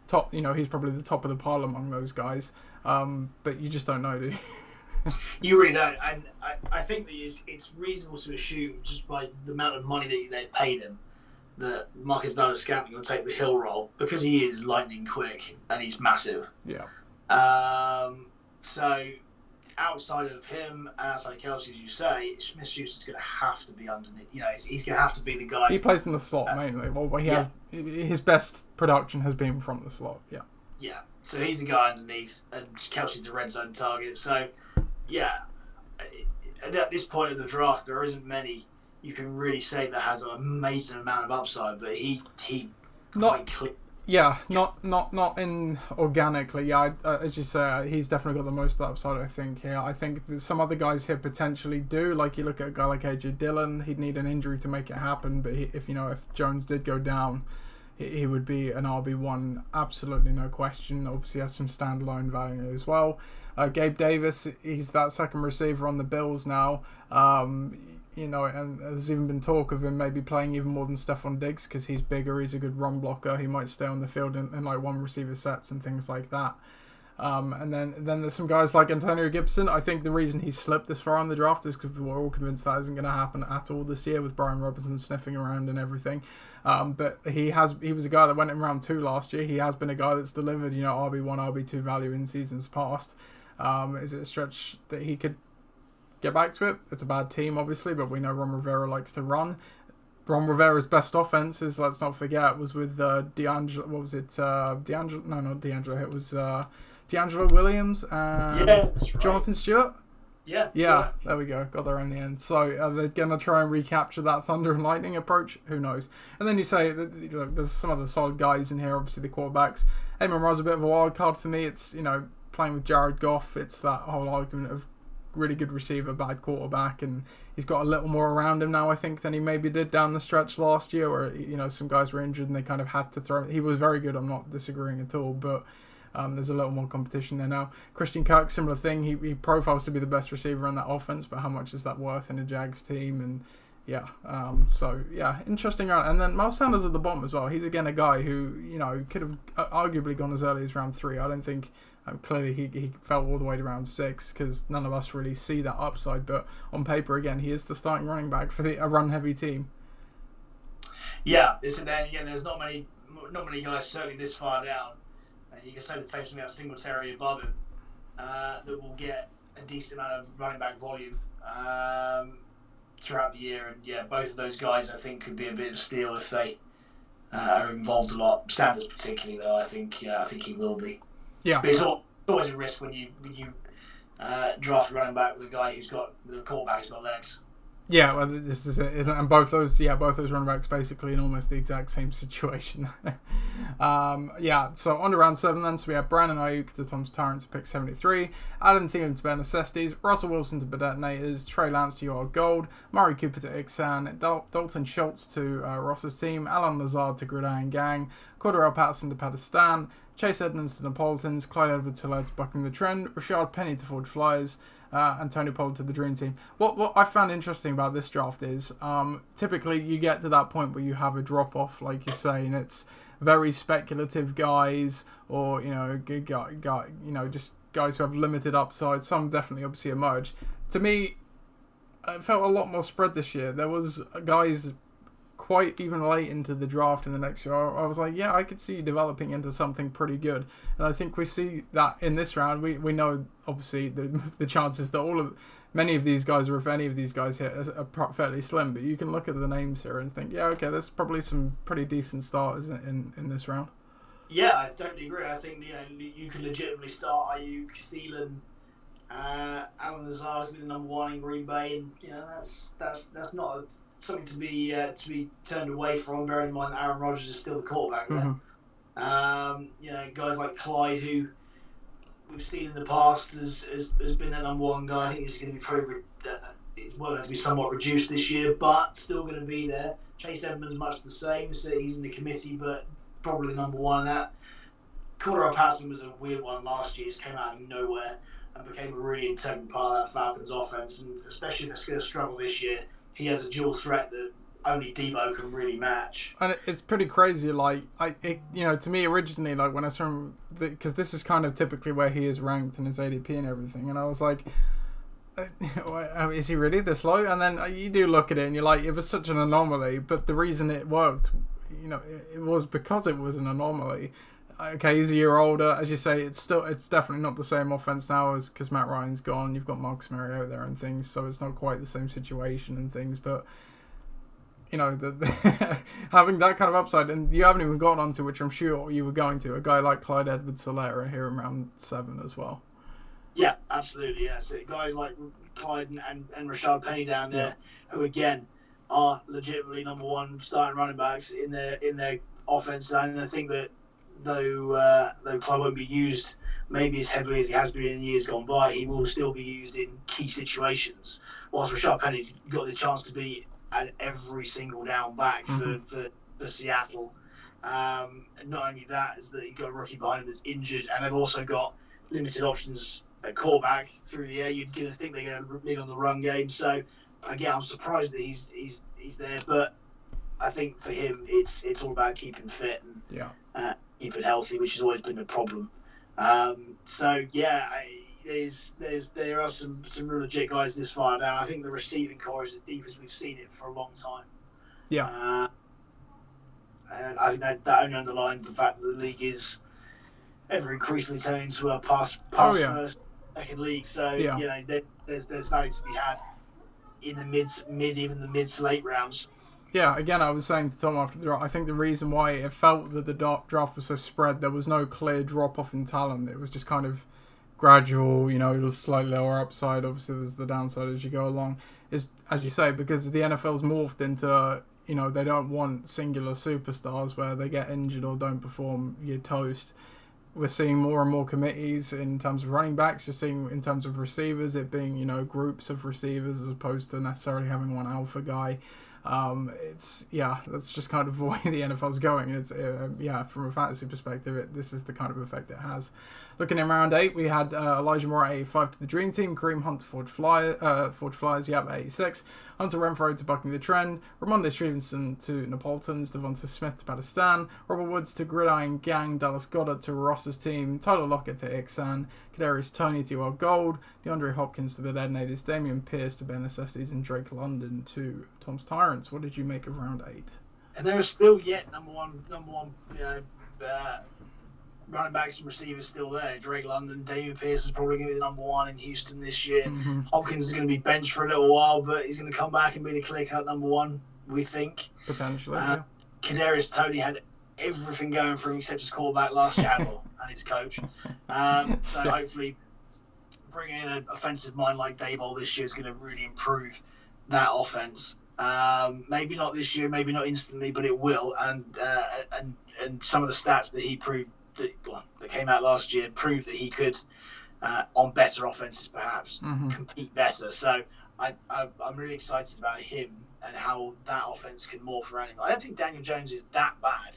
top... he's probably the top of the pile among those guys. But you just don't know, do you? You really don't, and I think that it's reasonable to assume, just by the amount of money that they've paid him, that Marcus Valdez-Scantling will take the Hill role because he is lightning quick and he's massive. Yeah. So outside of him and outside of Kelsey, as you say, Smith-Schuster's going to have to be underneath. He's going to have to be the guy. He plays in the slot mainly. Well, has his best production has been from the slot. Yeah. Yeah. So he's the guy underneath, and Kelsey's the red zone target. So. Yeah, at this point of the draft, there isn't many you can really say that has an amazing amount of upside, but he not in organically. Yeah, as you say, he's definitely got the most upside. I think. Yeah, I think some other guys here potentially do. Like you look at a guy like AJ Dillon, he'd need an injury to make it happen. But if Jones did go down, he would be an RB1, absolutely no question. Obviously, has some standalone value as well. Gabe Davis, he's that second receiver on the Bills now. And there's even been talk of him maybe playing even more than Stephon Diggs because he's bigger, he's a good run blocker. He might stay on the field in like one receiver sets and things like that. And then there's some guys like Antonio Gibson. I think the reason he slipped this far in the draft is because we're all convinced that isn't going to happen at all this year with Brian Robinson sniffing around and everything. But he was a guy that went in round 2 last year. He has been a guy that's delivered, RB1, RB2 value in seasons past. Is it a stretch that he could get back to it? It's a bad team, obviously, but we know Ron Rivera likes to run. Ron Rivera's best offenses, let's not forget, was with D'Angelo. What was it? D'Angelo? No, not D'Angelo. It was D'Angelo Williams and that's right. Jonathan Stewart. Yeah, there we go. Got there in the end. So are they going to try and recapture that Thunder and Lightning approach? Who knows? And then you say, there's some other solid guys in here, obviously the quarterbacks. Amon Ra's a bit of a wild card for me. It's, playing with Jared Goff. It's that whole argument of really good receiver, bad quarterback, and he's got a little more around him now, I think, than he maybe did down the stretch last year where, some guys were injured and they kind of had to throw. He was very good, I'm not disagreeing at all, but there's a little more competition there now. Christian Kirk, similar thing. He profiles to be the best receiver in that offense, but how much is that worth in a Jags team? And interesting round. And then Miles Sanders at the bottom as well. He's again a guy who, could have arguably gone as early as round 3. I don't think, clearly he fell all the way to round 6 because none of us really see that upside. But on paper, again, he is the starting running back for a run-heavy team. Yeah, and then again, there's not many guys certainly this far down. And you can say the same thing about Singletary above him that will get a decent amount of running back volume throughout the year. And both of those guys I think could be a bit of a steal if they are involved a lot. Sanders particularly, though, I think he will be. Yeah, but it's always a risk when you draft a running back with a guy with a quarterback who's got legs. Yeah, well, this is it, isn't it? And both those running backs basically in almost the exact same situation. So on to round 7 then. So we have Brandon Ayuk to Tom's Tyrants to pick 73, Adam Thielen to Bare Necessities, Russell Wilson to Detonators, Trey Lance to Your Gold, Murray Cooper to Ixan, Dalton Schultz to Ross's team, Alan Lazard to Gridiron Gang, Cordell Patterson to Pakistan, Chase Edmonds to Napolitans, Clyde Edwards-Helaire to Bucking the Trend, Rashard Penny to Forge Flyers, and Tony Pollard to the Dream Team. What I found interesting about this draft is typically you get to that point where you have a drop off, like you're saying, it's very speculative guys, or good guy, just guys who have limited upside. Some definitely obviously emerge. To me, it felt a lot more spread this year. There was guys quite even late into the draft in the next year. I was like, yeah, I could see you developing into something pretty good. And I think we see that in this round. We know, obviously, the chances that many of these guys, or if any of these guys hit, are fairly slim. But you can look at the names here and think, yeah, okay, there's probably some pretty decent starters in this round. Yeah, I totally agree. I think you can legitimately start Ayuk, Thielen, Alan Lazard is going to be number 1 in Green Bay, and that's not something to be turned away from. Bearing in mind Aaron Rodgers is still the quarterback there. Mm-hmm. Guys like Clyde, who we've seen in the past has been that number 1 guy. I think he's going to be probably his work has to be somewhat reduced this year, but still going to be there. Chase Edmonds much the same. So he's in the committee, but probably number 1 in that. Cordell Patterson was a weird one last year. Just came out of nowhere and became a really integral part of that Falcons offense, and especially if they're going to struggle this year, he has a dual threat that only Debo can really match. And it's pretty crazy. To me originally, like when I saw him, because this is kind of typically where he is ranked in his ADP and everything, and I was like, is he really this low? And then you do look at it and you're like, it was such an anomaly, but the reason it worked, it was because it was an anomaly. Okay, he's a year older, as you say. It's definitely not the same offense now, as because Matt Ryan's gone. You've got Marcus Mariota there and things, so it's not quite the same situation and things. But having that kind of upside, and you haven't even gotten onto, which I'm sure you were going to, a guy like Clyde Edwards-Helaire here in round 7 as well. Yeah, absolutely. Yeah, so guys like Clyde and Rashard Penny down there, who again are legitimately number 1 starting running backs in their offense, and I think that. Though Clyde won't be used maybe as heavily as he has been in years gone by, he will still be used in key situations. Whilst Rashard Penny's got the chance to be at every single down back for Seattle. And not only that, is that he's got a rookie behind him that's injured, and they've also got limited options at quarterback through the air. You're going to think they're going to lean on the run game. So again, I'm surprised that he's there, but I think for him it's all about keeping fit and keeping healthy, which has always been the problem. There are some real legit guys this far now. I think the receiving core is as deep as we've seen it for a long time. Yeah. And I think that only underlines the fact that the league is ever increasingly turning into a pass first, second league. So there's value to be had in the even the mid to late rounds. Yeah, again, I was saying to Tom after the draft, I think the reason why it felt that the draft was so spread, there was no clear drop-off in talent. It was just kind of gradual, slightly lower upside. Obviously, there's the downside as you go along. Is, as you say, because the NFL's morphed into, they don't want singular superstars where they get injured or don't perform, you're toast. We're seeing more and more committees in terms of running backs. You're seeing in terms of receivers, it being, groups of receivers as opposed to necessarily having one alpha guy. That's just kind of the way the NFL's going. It's from a fantasy perspective, this is the kind of effect it has. Looking in round 8, we had Elijah Moore at 85 to the Dream Team, Kareem Hunt to Forge Flyers, at 86, Hunter Renfrow to Bucking the Trend, Ramondre Stevenson to Napolitans, Devonta Smith to Pakistan, Robert Woods to Gridiron Gang, Dallas Goedert to Ross's team, Tyler Lockett to Ixan, Kadarius Toney to Our Gold, DeAndre Hopkins to the Detonators, Damian Pierce to Bare Necessities, and Drake London to Tom's Tyrants. What did you make of round 8? And there are still yet number one, running backs and receivers still there. Drake London, Damian Pierce is probably going to be the number 1 in Houston this year. Mm-hmm. Hopkins is going to be benched for a little while, but he's going to come back and be the clear-cut number 1, we think. Potentially, Kadarius Toney had everything going for him except his quarterback last year and his coach. Hopefully bringing in an offensive mind like Daboll this year is going to really improve that offense. Maybe not this year, maybe not instantly, but it will. And some of the stats that he proved that came out last year proved that he could, on better offenses perhaps, compete better. So I'm really excited about him and how that offense can morph around him. I don't think Daniel Jones is that bad.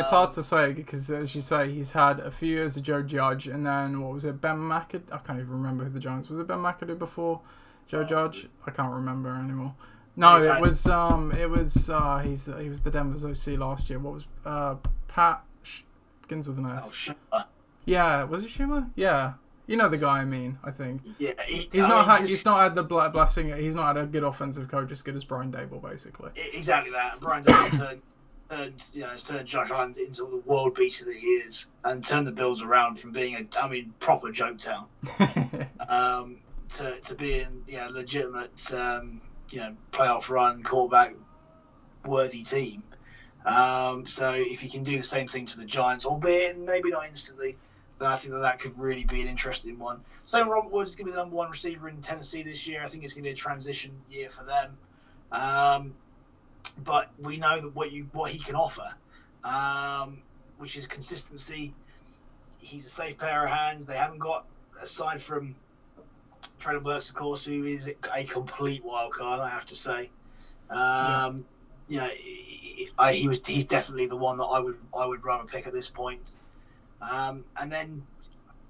It's hard to say because, as you say, he's had a few years of Joe Judge, and then what was it, Ben McAdoo? I can't even remember who the Giants was. It Ben McAdoo before Joe Judge? I can't remember anymore. No, it was he was the Denver's OC last year. What was Pat? Begins with an S. Oh, Schumer. Yeah, was it Schumer? Yeah, you know the guy I mean. I think. Yeah, he's not had the blessing. He's not had a good offensive coach as good as Brian Dable, basically. Exactly that. Brian Dable turned Josh Allen into the world beater that he is, and turned the Bills around from being proper joke town, to being legitimate playoff run quarterback worthy team. So if you can do the same thing to the Giants, albeit maybe not instantly, then I think that could really be an interesting one. So Robert Woods is going to be the number one receiver in Tennessee this year. I think it's going to be a transition year for them. But we know that what he can offer, which is consistency. He's a safe pair of hands. They haven't got, aside from Traylon Burks, of course, who is a complete wild card, I have to say. He's definitely the one that I would rather pick at this point. And then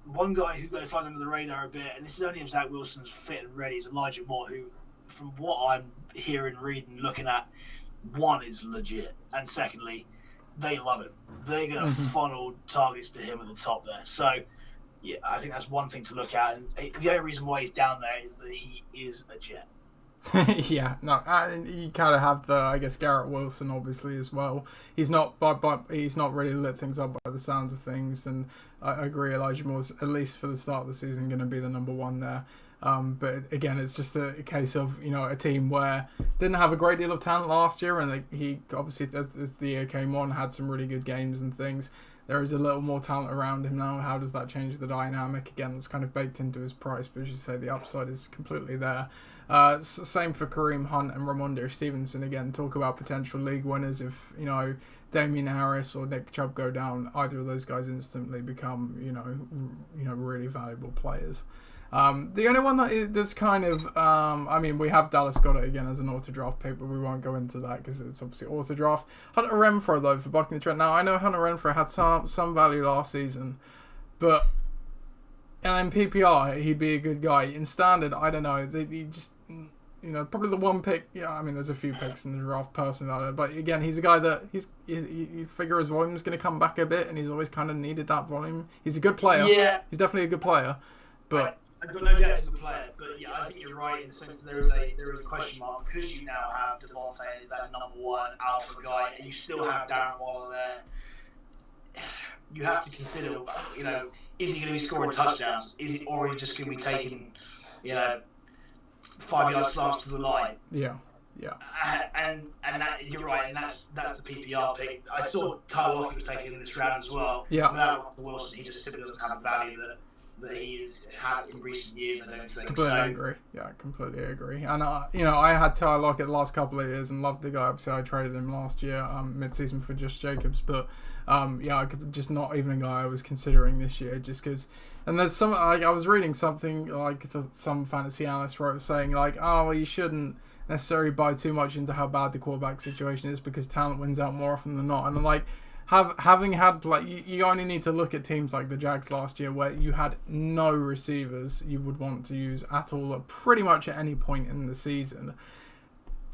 one guy who flies under the radar a bit, and this is only if Zach Wilson's fit and ready, is Elijah Moore, who, from what I'm hearing, reading, looking at, one is legit, and secondly, they love him. They're going to funnel targets to him at the top there. So, yeah, I think that's one thing to look at. And the only reason why he's down there is that he is a Jet. Yeah, no, you kind of have Garrett Wilson obviously as well. He's not, he's not really lit things up by the sounds of things, and I agree. Elijah Moore's, at least for the start of the season, going to be the number one there. But again, it's just a case of a team where didn't have a great deal of talent last year, and he obviously, as the year came on, had some really good games and things. There is a little more talent around him now. How does that change the dynamic? Again, it's kind of baked into his price, but as you say, the upside is completely there. Same for Kareem Hunt and Ramondre Stevenson. Again, talk about potential league winners. If Damian Harris or Nick Chubb go down, either of those guys instantly become really valuable players. The only one that's kind of, we have Dallas Goedert again as an auto draft pick, but we won't go into that because it's obviously auto draft. Hunter Renfrow though for bucking the trend. Now I know Hunter Renfrow had some value last season, but in PPR he'd be a good guy. In standard, I don't know. He just probably the one pick. Yeah, there's a few picks in the draft personally, I don't know. But again, he's a guy that you figure his volume's going to come back a bit, and he's always kind of needed that volume. He's a good player. Yeah, he's definitely a good player, but. I've got no doubt he's a good player, but yeah, I think you're right in the sense that there is a question mark because you now have Devontae as that number one alpha guy, and you still have Darren Waller there. You have to consider, is he going to be scoring touchdowns? Is it, or is he just going to be taking, 5-yard slants to the line? Yeah. And that, you're right, and that's the PPR pick. I saw Tyler Lockett was taken in this round as well. Yeah. Without Wilson, he just simply doesn't have the value that he has had in recent years, I don't think. Completely agree. Yeah, completely agree. And, I had Tyler Lockett the last couple of years and loved the guy. Obviously, I traded him last year, mid-season for Josh Jacobs. But, I could just not even a guy I was considering this year just because... And there's some... I was reading something, some fantasy analyst wrote saying, you shouldn't necessarily buy too much into how bad the quarterback situation is because talent wins out more often than not. And I'm like... Having had you only need to look at teams like the Jags last year where you had no receivers you would want to use at all at pretty much at any point in the season.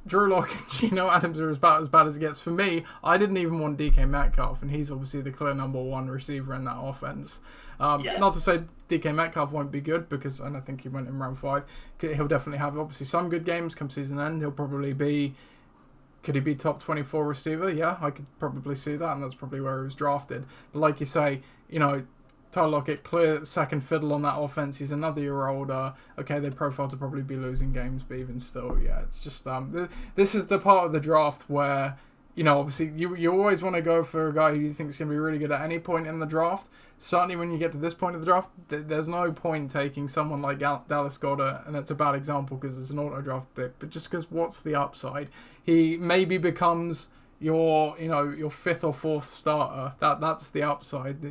Drew Lock and Geno Adams are about as bad as it gets. For me, I didn't even want DK Metcalf, and he's obviously the clear number one receiver in that offense. Not to say DK Metcalf won't be good because, and I think he went in round 5. He'll definitely have obviously some good games come season end. He'll probably be. Could he be top 24 receiver? Yeah, I could probably see that, and that's probably where he was drafted. But like you say, Tyler Lockett, clear second fiddle on that offense. He's another year older. Okay, they profile to probably be losing games, but even still, yeah, it's just this is the part of the draft where obviously you always want to go for a guy who you think is going to be really good at any point in the draft. Certainly when you get to this point of the draft, there's no point taking someone like Dallas Goedert, and that's a bad example because it's an auto draft pick, but just because what's the upside? He maybe becomes your fifth or fourth starter. That's the upside.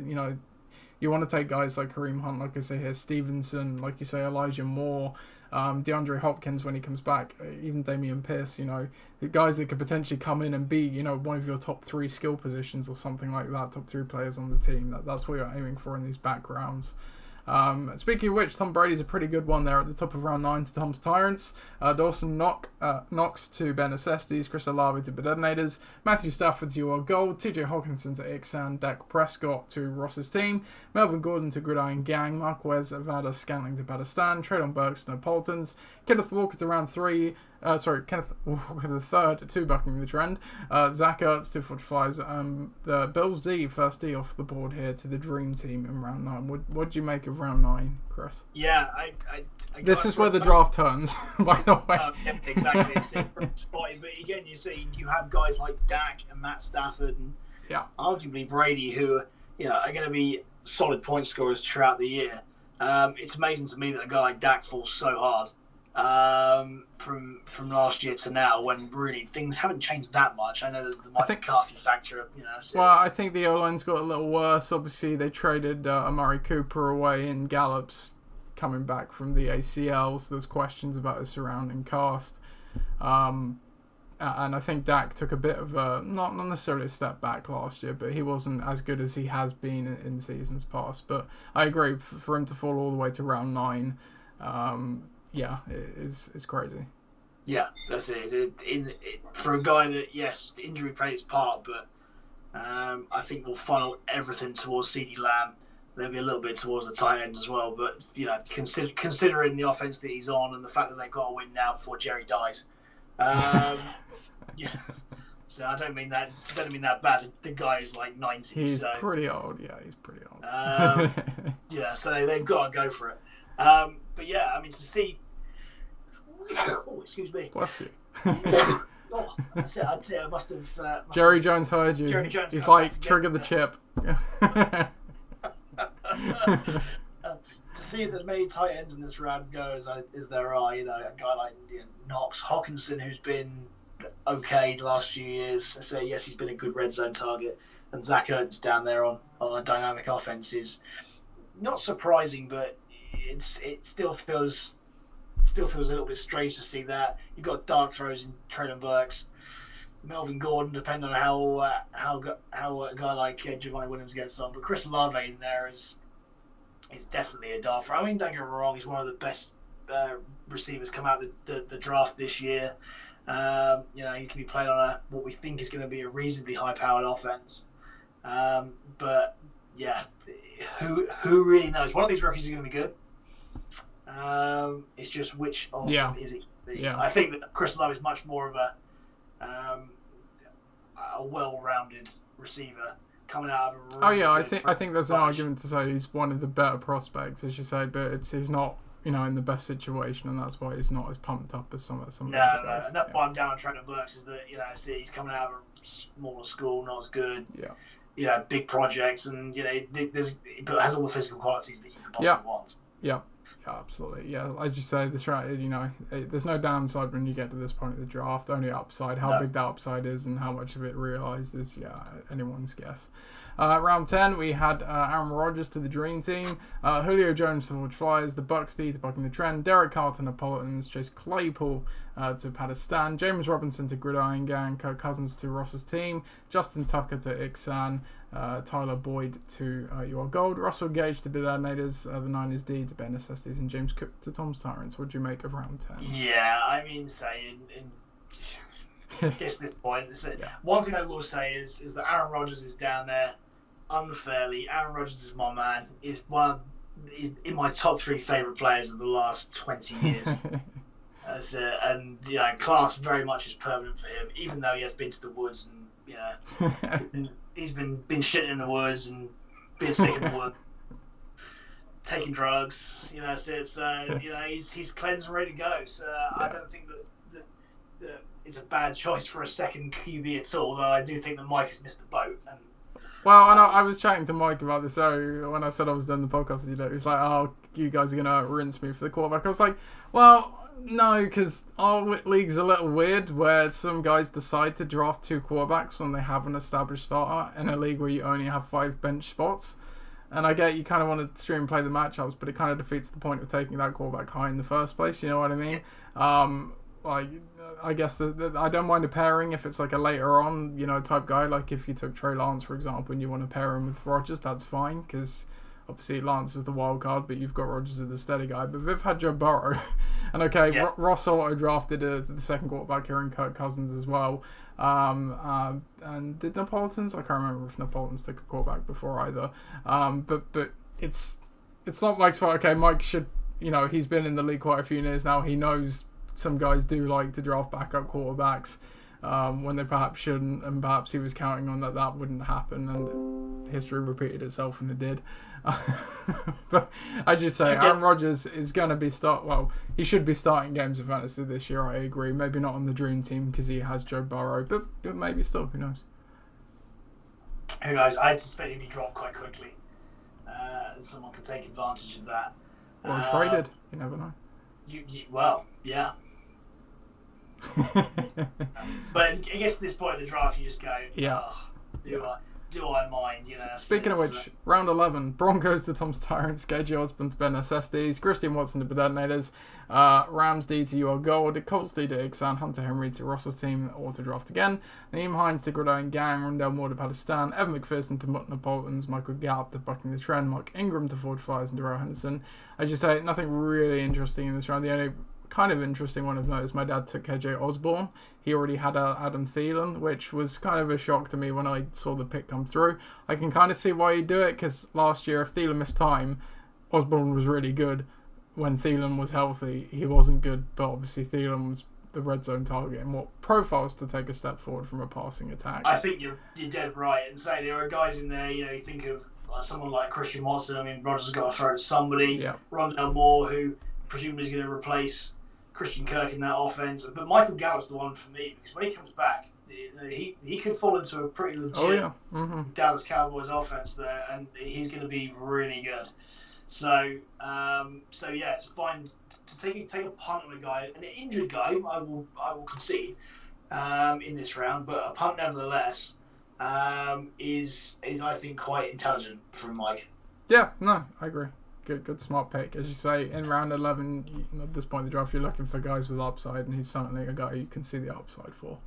You want to take guys like Kareem Hunt, like I say here, Stevenson, like you say, Elijah Moore, DeAndre Hopkins when he comes back, even Damian Pierce, the guys that could potentially come in and be, one of your top 3 skill positions or something like that, top 3 players on the team. That's what you're aiming for in these back rounds. Speaking of which, Tom Brady's a pretty good one there at the top of round 9 to Tom's Tyrants. Dawson Knox to Ben Necessities, Chris Olave to Bedinators, Matthew Stafford to your gold, TJ Hawkinson to Ixan, Dak Prescott to Ross's team, Melvin Gordon to Gridiron Gang, Marquez Avada Scantling to Badistan, Traylon Burks to Napolitans, Kenneth Walker to round 3, Kenneth Walker the third to Bucking the Trend, Zach Ertz to Fortifies, the Bills D, first D off the board here to the Dream Team in round 9. What do you make of round 9, Chris? Yeah, this is where the draft turns, by the way. Yeah, exactly. It's spotty, but again, you have guys like Dak and Matt Stafford and arguably Brady who are going to be solid point scorers throughout the year. It's amazing to me that a guy like Dak falls so hard from last year to now, when really things haven't changed that much. I know there's the Mike McCarthy factor. Well, I think the O-line's got a little worse. Obviously, they traded Amari Cooper away, and Gallup's coming back from the ACL, so there's questions about his surrounding cast. And I think Dak took a bit of a, not necessarily a step back last year, but he wasn't as good as he has been in seasons past. But I agree, for him to fall all the way to round 9, it's crazy. Yeah, that's it. For a guy that, yes, the injury plays part, but I think we'll funnel everything towards CeeDee Lamb. Maybe a little bit towards the tight end as well. But, considering the offense that he's on and the fact that they've got to win now before Jerry dies. So I don't mean that bad. The guy is like 90. He's pretty old. Yeah, he's pretty old. So they've got to go for it. But yeah, I mean, to see. Oh, excuse me. Bless you. That's it. I must have. Jerry Jones heard you. Jerry Jones. He's like, trigger the chip. To see as many tight ends in this round go as there are, a guy like Knox, Hawkinson, who's been okay the last few years. So yes, he's been a good red zone target, and Zach Ertz down there on a dynamic offense is not surprising, but it still feels a little bit strange to see that. You've got dart throws in Traylon Burks, Melvin Gordon, depending on how a guy like Javonte Williams gets on. But Chris Olave in there is definitely a dart throw. I mean, don't get me wrong, he's one of the best receivers come out the draft this year. He can be played on what we think is going to be a reasonably high-powered offense. But yeah, who really knows? One of these rookies is going to be good. It's just which of them is it? Yeah. I think that Chris Olave is much more of a well-rounded receiver coming out of a really I think there's an argument to say he's one of the better prospects, as you say, but he's not in the best situation, and that's why he's not as pumped up as some of the other guys. And that's why I'm down on Traylon Burks is that he's coming out of a smaller school, not as good. Big projects, and but has all the physical qualities that you could possibly want. Yeah, absolutely. Yeah, as you say, this round is, there's no downside when you get to this point of the draft. Only upside. How big that upside is and how much of it realised is, anyone's guess. Round 10, we had Aaron Rodgers to the Dream Team, Julio Jones to the Flyers, the Bucks D to Bucking the Trend, Derek Carr to Napolitans, Chase Claypool to Pakistan, James Robinson to Gridiron Gang, Kirk Cousins to Ross's team, Justin Tucker to Ixan, Tyler Boyd to Your Gold, Russell Gage to the Detonators, the Niners D to Ben Necessities, and James Cook to Tom's Tyrants. What do you make of round 10? Yeah, I mean, I guess at this point, one thing I will say is that Aaron Rodgers is down there unfairly. Aaron Rodgers is my man. Is in my top 3 favourite players of the last 20 years. And class very much is permanent for him, even though he has been to the woods and he's been shitting in the woods and being sick in the woods, taking drugs. He's cleansed and ready to go. So I don't think that it's a bad choice for a second QB at all. Though I do think that Mike has missed the boat. And Well, and I was chatting to Mike about this earlier when I said I was doing the podcast. He was like, "Oh, you guys are gonna rinse me for the quarterback." I was like, "Well, no, because our league's a little weird where some guys decide to draft 2 quarterbacks when they have an established starter in a league where you only have 5 bench spots." And I get you kind of want to stream play the matchups, but it kind of defeats the point of taking that quarterback high in the first place. You know what I mean? Like, I guess I don't mind a pairing if it's like a later on, type guy. Like if you took Trey Lance, for example, and you want to pair him with Rodgers, that's fine, because obviously Lance is the wild card, but you've got Rodgers as the steady guy. But they've had Joe Burrow, and Ross auto drafted the second quarterback here in Kirk Cousins as well. And did Napolitans? I can't remember if Napolitans took a quarterback before either. But it's not Mike's fault. Okay, Mike should, he's been in the league quite a few years now. He knows some guys do like to draft backup quarterbacks when they perhaps shouldn't, and perhaps he was counting on that wouldn't happen, and history repeated itself, and it did. But I just say Aaron Rodgers is going to be he should be starting games of fantasy this year. I agree. Maybe not on the dream team because he has Joe Burrow, but maybe still. Who knows? Who knows? I suspect he'd be dropped quite quickly, and someone could take advantage of that. Or traded. You never know. Well, yeah. But I guess at this point of the draft, you just go, do I mind? Speaking of which, round 11, Broncos to Tom's Tyrants, KJ Osborne to Ben Necessities, Christian Watson to Bedenators, Rams D to UR Gold, Colts D to Ixan, Hunter Henry to Russell's team, auto draft again, Naeem Hines to Gridiron Gang, Rondell Moore to Pakistan, Evan McPherson to Napolitans, Michael Gallup to Bucking the Trend, Mark Ingram to Ford Flyers, and Darrell Henderson. As you say, nothing really interesting in this round. The only kind of interesting one I've noticed, my dad took KJ Osborne. He already had Adam Thielen, which was kind of a shock to me when I saw the pick come through. I can kind of see why he'd do it, because last year, if Thielen missed time, Osborne was really good. When Thielen was healthy, he wasn't good, but obviously Thielen was the red zone target and what profiles to take a step forward from a passing attack. I think you're dead right, and say there are guys in there, you think of someone like Christian Watson. I mean, Rodgers has got to throw to somebody. Yeah. Rondell Moore, who presumably is going to replace Christian Kirk in that offense. But Michael Gallup's the one for me, because when he comes back, he could fall into a pretty legit Dallas Cowboys offense there, and he's going to be really good. So to take a punt on a guy, an injured guy, I will concede in this round, but a punt nevertheless is I think quite intelligent from Mike. Yeah, no, I agree. Good smart pick. As you say, in round 11, at this point in the draft, you're looking for guys with upside, and he's certainly a guy you can see the upside for.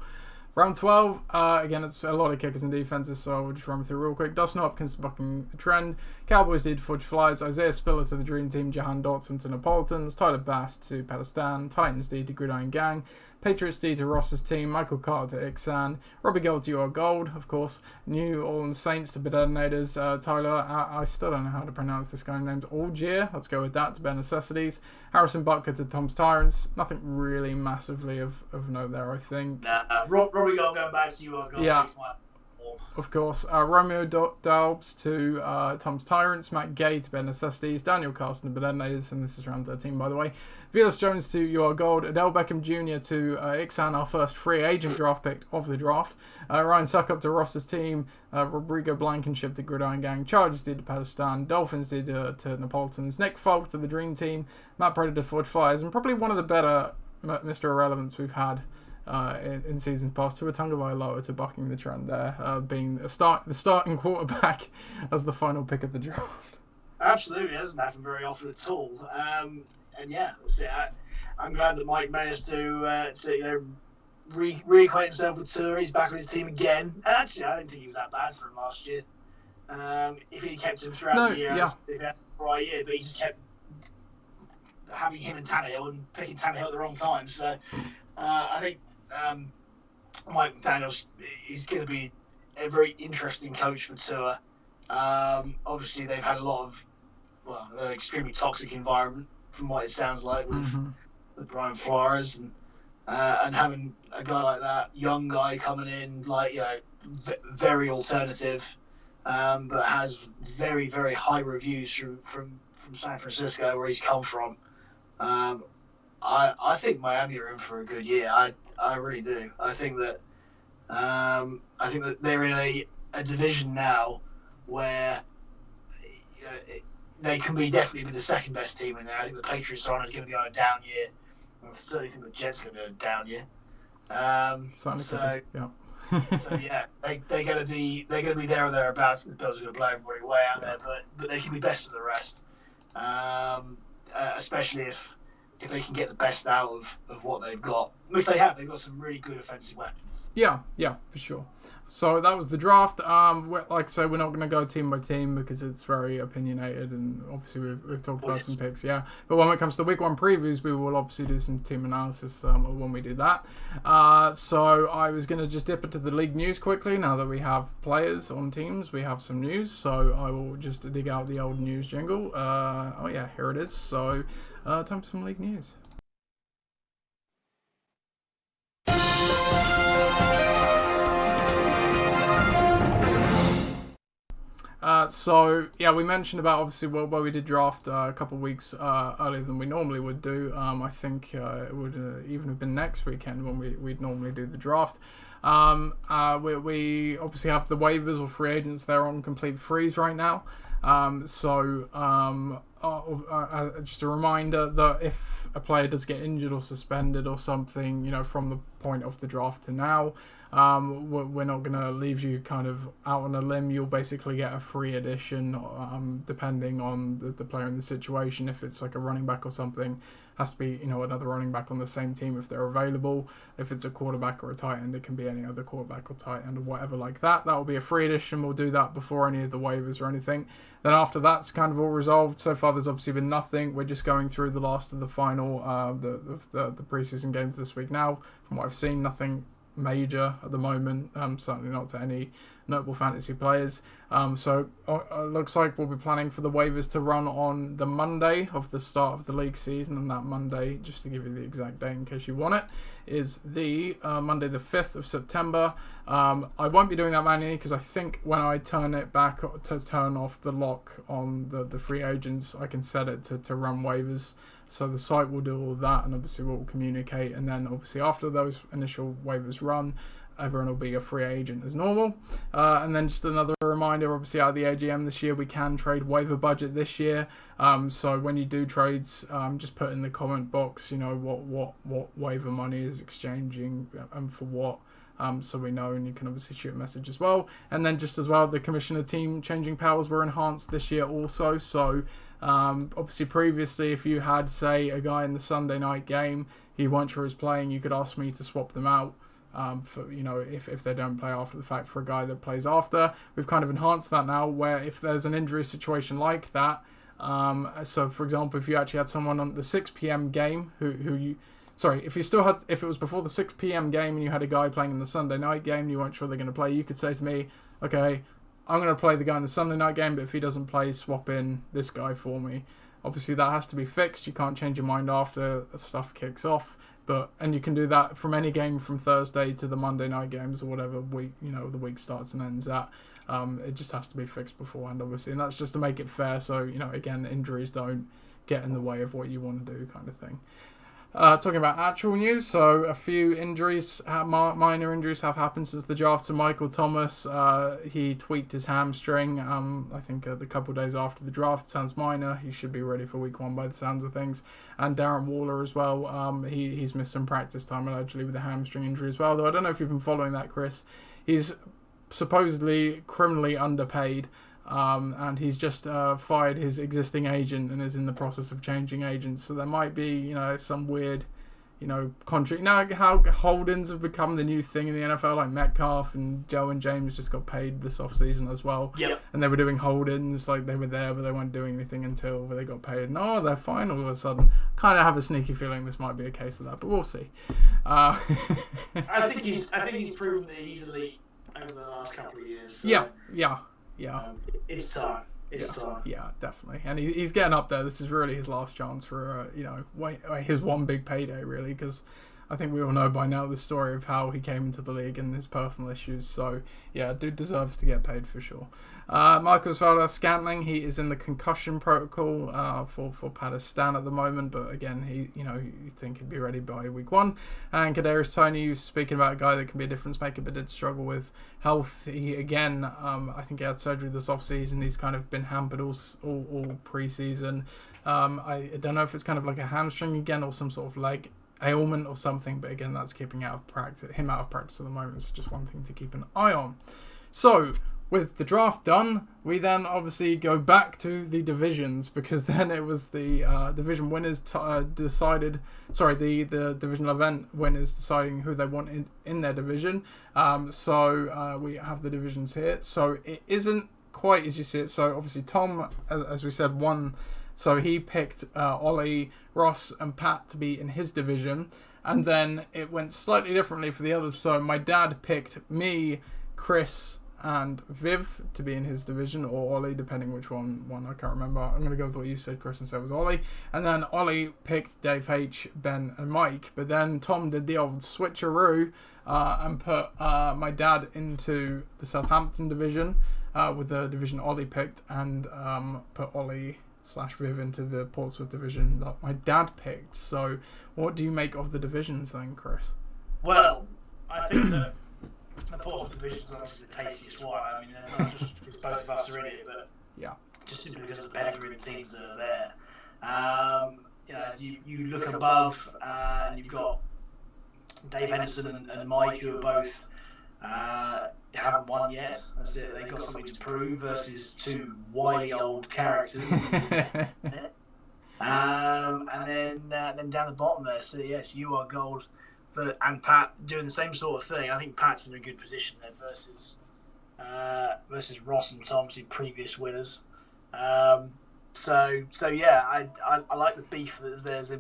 Round 12, again, it's a lot of kickers and defenses, so I'll just run through real quick. Dustin Hopkins to Bucking the Trend. Cowboys did Fudge Flyers. Isaiah Spiller to the Dream Team. Jahan Dotson to Napolitans. Tyler Bass to Pakistan. Titans D to Gridiron Gang. Patriots D to Ross's team. Michael Carter to Ixan. Robbie Gold to UR Gold, of course. New Orleans Saints to Bedenators. Tyler, I still don't know how to pronounce this guy's name. Algier, let's go with that, to Ben Necessities. Harrison Butker to Tom's Tyrants. Nothing really massively of note there, I think. Robbie Gold going back to UR Gold. Yeah. Of course, Romeo Dobbs to Tom's Tyrants, Matt Gay to Ben Necessities, Daniel Carson to Bedenators, and this is round 13, by the way. Vilas Jones to UR Gold, Adele Beckham Jr. to Ixan, our first free agent draft pick of the draft. Ryan Suckup to Ross's team, Rodrigo Blankenship to Gridiron Gang, Chargers did to Pakistan, Dolphins did to Napolitans, Nick Folk to the Dream Team, Matt Predator to Forge Flyers, and probably one of the better Mr. Irrelevance we've had in seasons past, Tua Tagovailoa to Bucking the Trend there, being the starting quarterback as the final pick of the draft. Absolutely, it doesn't happen very often at all. And yeah, that's it. I'm glad that Mike managed to reacquaint himself with Tua. He's back on his team again. And actually, I didn't think he was that bad for him last year. If he kept him throughout the year, he had a right year, but he just kept having him and Tannehill and picking Tannehill at the wrong time. So I think Mike McDaniels is going to be a very interesting coach for Tua. Obviously, they've had a lot of an extremely toxic environment, from what it sounds like, with Brian Flores, and having a guy like that, young guy coming in, very alternative, but has very, very high reviews from San Francisco, where he's come from. I think Miami are in for a good year. I really do. I think that they're in a division now where they can definitely be the second best team in there. I think the Patriots are going to be on a down year. I certainly think the Jets are going to be on a down year. They're going to be there or thereabouts. The Bills are going to blow everybody away out there, but they can be best of the rest. Especially if they can get the best out of what they've got, which they have. They've got some really good offensive weapons. Yeah, for sure. So that was the draft. Like I say, we're not going to go team by team because it's very opinionated, and obviously we've talked about some picks, yeah. But when it comes to week 1 previews, we will obviously do some team analysis when we do that. So I was going to just dip into the league news quickly. Now that we have players on teams, we have some news. So I will just dig out the old news jingle. Oh yeah, here it is. So time for some league news. We mentioned about obviously where we did draft a couple of weeks earlier than we normally would do. I think it would even have been next weekend when we'd normally do the draft. We obviously have the waivers or free agents. They're on complete freeze right now. Just a reminder that if a player does get injured or suspended or something, from the point of the draft to now, we're not going to leave you kind of out on a limb. You'll basically get a free addition, depending on the player and the situation. If it's like a running back or something, has to be another running back on the same team if they're available. If it's a quarterback or a tight end, it can be any other quarterback or tight end or whatever like that. That will be a free addition. We'll do that before any of the waivers or anything. Then after that's kind of all resolved. So far, there's obviously been nothing. We're just going through the last of the final, the preseason games this week now. From what I've seen, nothing major at the moment, certainly not to any notable fantasy players. So it looks like we'll be planning for the waivers to run on the Monday of the start of the league season, and that Monday, just to give you the exact date in case you want it, is the Monday the 5th of September. I won't be doing that manually because I think when I turn it back to turn off the lock on the free agents, I can set it to run waivers. So the site will do all that, and obviously we'll communicate. And then obviously after those initial waivers run, everyone will be a free agent as normal. And then just another reminder, obviously out of the AGM this year, we can trade waiver budget this year. So when you do trades, just put in the comment box, what waiver money is exchanging and for what. So we know, and you can obviously shoot a message as well. And then just as well, the commissioner team changing powers were enhanced this year also. So obviously previously, if you had, say, a guy in the Sunday night game, he weren't sure he's playing, you could ask me to swap them out. For if they don't play after the fact for a guy that plays after. We've kind of enhanced that now, where if there's an injury situation like that, so for example, if you actually had someone on the 6 p.m. game if it was before the 6 p.m. game and you had a guy playing in the Sunday night game and you weren't sure they're going to play, you could say to me, okay, I'm going to play the guy in the Sunday night game, but if he doesn't play, swap in this guy for me. Obviously that has to be fixed. You can't change your mind after stuff kicks off. And you can do that from any game from Thursday to the Monday night games or whatever week, the week starts and ends at. It just has to be fixed beforehand, obviously. And that's just to make it fair. So, again, injuries don't get in the way of what you want to do kind of thing. Talking about actual news, so a few injuries, minor injuries have happened since the draft. So Michael Thomas, he tweaked his hamstring, I think a couple of days after the draft. Sounds minor. He should be ready for week 1 by the sounds of things. And Darren Waller as well, he's missed some practice time allegedly with a hamstring injury as well. Though I don't know if you've been following that, Chris. He's supposedly criminally underpaid. And he's just fired his existing agent and is in the process of changing agents. So there might be, some weird, contract. How hold-ins have become the new thing in the NFL, like Metcalf and Joe and James just got paid this offseason as well. Yep. And they were doing hold-ins, like they were there, but they weren't doing anything until they got paid. And they're fine all of a sudden. Kind of have a sneaky feeling this might be a case of that, but we'll see. I think he's proven that he's elite over the last couple of years. So. Yeah. It's time. It's time. Yeah, definitely. And he's getting up there. This is really his last chance for, his one big payday, really, because I think we all know by now the story of how he came into the league and his personal issues. So yeah, dude deserves to get paid for sure. Michael Scantling, he is in the concussion protocol for Pakistan at the moment, but again, you think he'd be ready by week 1. And Kadarius Toney, speaking about a guy that can be a difference maker, but did struggle with health. He again, I think he had surgery this off season. He's kind of been hampered all pre-season. I don't know if it's kind of like a hamstring again or some sort of leg ailment or something, but again, that's keeping him out of practice at the moment. So just one thing to keep an eye on. So with the draft done, we then obviously go back to the divisions, because then it was the division winners decided. Sorry, the divisional event winners deciding who they want in their division. So we have the divisions here. So it isn't quite as you see it. So obviously Tom, as we said, won. So he picked Ollie, Ross, and Pat to be in his division, and then it went slightly differently for the others. So my dad picked me, Chris, and Viv to be in his division, or Ollie, depending which one I can't remember. I'm going to go with what you said, Chris, and say it was Ollie. And then Ollie picked Dave H, Ben, and Mike. But then Tom did the old switcheroo and put my dad into the Southampton division with the division Ollie picked, and put Ollie/Viv into the Portsmouth division that my dad picked. So what do you make of the divisions then, Chris? Well, I think that the Portsmouth division is obviously the tastiest one. I mean, not just because both of us are in it, but yeah, just simply because of the pedigree of the teams that are there. You look above, and you've got Dave Henderson and Mike, who are both haven't won yet. That's it. They've got something to prove versus two wily old characters. And then down the bottom there, so yes, you are gold. And Pat doing the same sort of thing. I think Pat's in a good position there versus Ross and Tom, two previous winners. So yeah, I like the beef that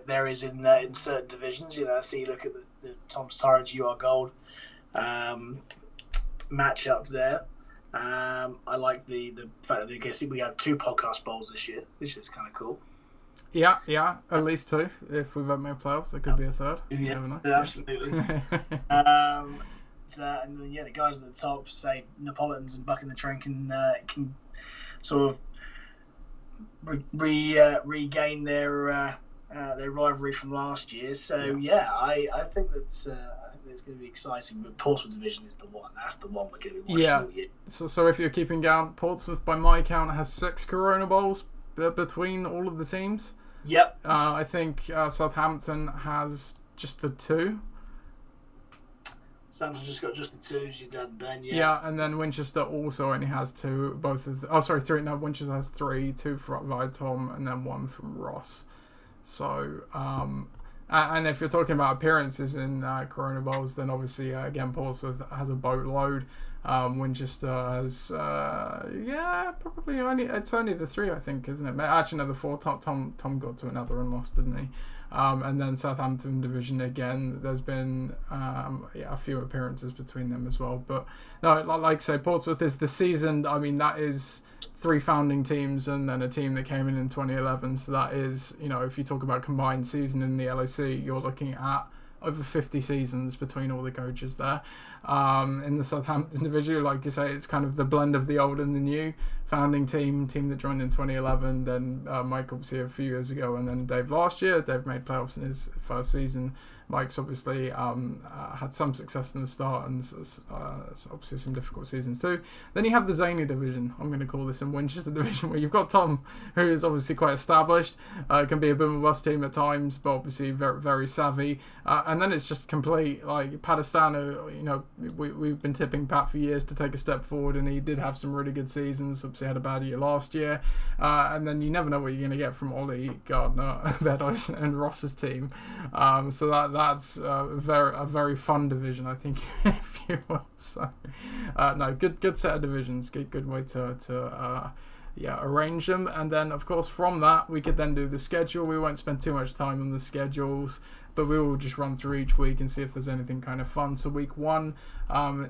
there is in certain divisions. You know, so you look at the Tom's Turridge, you are gold match up there. I like the fact that we had 2 podcast bowls this year, which is kind of cool. Yeah, at least 2. If we've ever made playoffs, there could be a third. You never know. Absolutely. And then, the guys at the top, say Neapolitans and Buck in the Train, can sort of regain their rivalry from last year. So I think that it's going to be exciting. But Portsmouth division is the one. That's the one we're going to be watching all year. So if you're keeping count, Portsmouth, by my count, has 6 Corona Bowls between all of the teams. Yep. I think Southampton has just the 2. Southampton's just got just the 2s, your dad and Ben, yeah. Yeah, and then Winchester also only has 2. 3. No, Winchester has 3. 2 via Tom, and then 1 from Ross. So, and if you're talking about appearances in Corona Bowls, then obviously, again, Portsmouth has a boatload. Winchester has, probably it's only the 3, I think, isn't it? Actually, no, the 4. Tom got to another and lost, didn't he? And then Southampton division again. There's been a few appearances between them as well. But no, like I say, Portsmouth is the seasoned. I mean, that is 3 founding teams and then a team that came in 2011. So that is, if you talk about combined season in the LOC, you're looking at over 50 seasons between all the coaches there. In the Southampton division, like you say, it's kind of the blend of the old and the new. Founding team that joined in 2011, then Mike obviously a few years ago, and then Dave last year. Dave made playoffs in his first season. Mike's obviously had some success in the start and obviously some difficult seasons too. Then you have the zany division, I'm going to call this, in Winchester division, where you've got Tom, who is obviously quite established, can be a boom or bust team at times, but obviously very, very savvy. And then it's just complete, like Pakistan, we've been tipping Pat for years to take a step forward, and he did have some really good seasons. Obviously had a bad year last year. And then you never know what you're going to get from Ollie, Gardner, Beddoes and Ross's team. So that's a very fun division, I think, if you will. So, good set of divisions. Good way to arrange them. And then, of course, from that, we could then do the schedule. We won't spend too much time on the schedules. but we will just run through each week and see if there's anything kind of fun. So week 1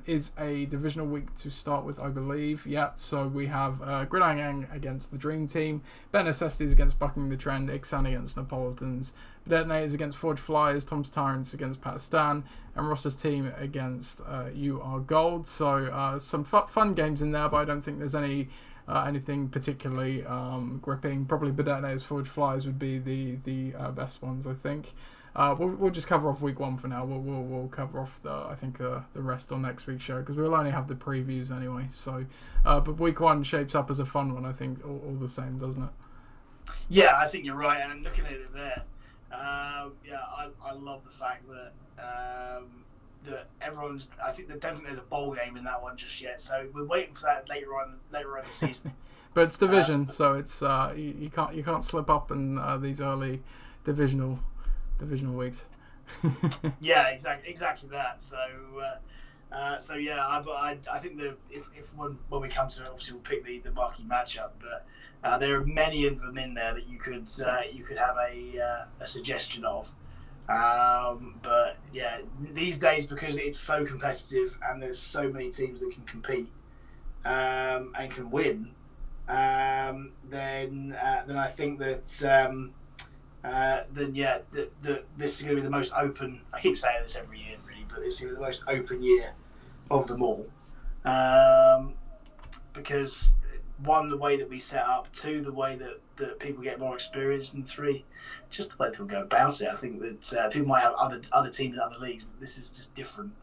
is a divisional week to start with, I believe. Yeah, so we have Gridiron against the Dream Team, Better Necessities against Bucking the Trend, Ixan against Neapolitans, Detonators against Forge Flyers, Tom's Tyrants against Pakistan, and Ross's team against You Are Gold. So some fun games in there, but I don't think there's anything particularly gripping. Probably Detonators, Forge Flyers would be the best ones, I think. We'll just cover off week 1 for now. We'll cover off the rest on next week's show, because we'll only have the previews anyway. So, but week 1 shapes up as a fun one, I think, all the same, doesn't it? Yeah, I think you're right. And looking at it there, I love the fact that that everyone's. I think don't think there's a bowl game in that one just yet. So we're waiting for that later on in the season. But it's division, so it's you can't slip up in these early divisional weeks. Yeah, exactly that. So yeah, I think that if when we come to it, obviously we'll pick the marquee matchup, but there are many of them in there that you could have a suggestion of. But yeah, these days, because it's so competitive and there's so many teams that can compete and can win, then I think that this is going to be the most open. I keep saying this every year, really, but this is the most open year of them all, because 1, the way that we set up, 2, the way that people get more experience, and 3, just the way people go about it. I think that people might have other teams in other leagues, but this is just different,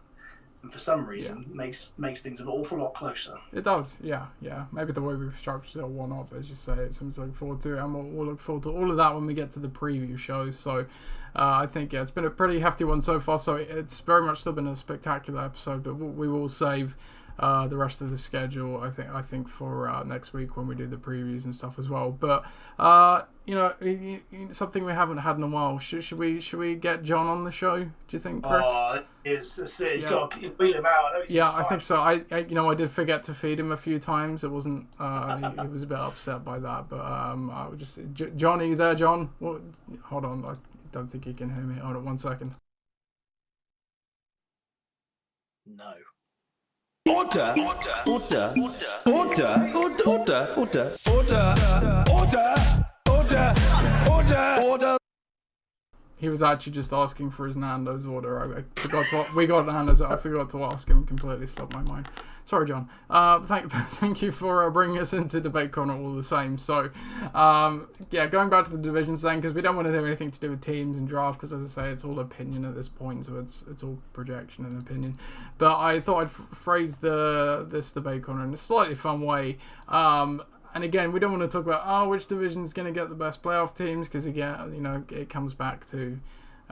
and for some reason makes things an awful lot closer. It does, yeah. Maybe the way we've structured it one-off, as you say, it's something to look forward to, and we'll look forward to all of that when we get to the preview show. So I think it's been a pretty hefty one so far, so it's very much still been a spectacular episode, but we will save the rest of the schedule, I think for next week when we do the previews and stuff as well. But something we haven't had in a while. Should we get John on the show? Do you think, Chris? Oh, he's got to wheel him out. I think so. I did forget to feed him a few times. It wasn't. He was a bit upset by that. But I would just. John, are you there, John? What? Hold on. I don't think he can hear me. Hold on 1 second. No. Order. He was actually just asking for his Nando's order. I forgot to. We got Nando's. I forgot to ask him. Completely slipped my mind. Sorry, John. Thank you for bringing us into Debate Corner all the same. So, going back to the divisions then, because we don't want to do anything to do with teams and draft, because as I say, it's all opinion at this point, so it's all projection and opinion. But I thought I'd phrase this Debate Corner in a slightly fun way. And again, we don't want to talk about which division is going to get the best playoff teams, because again, it comes back to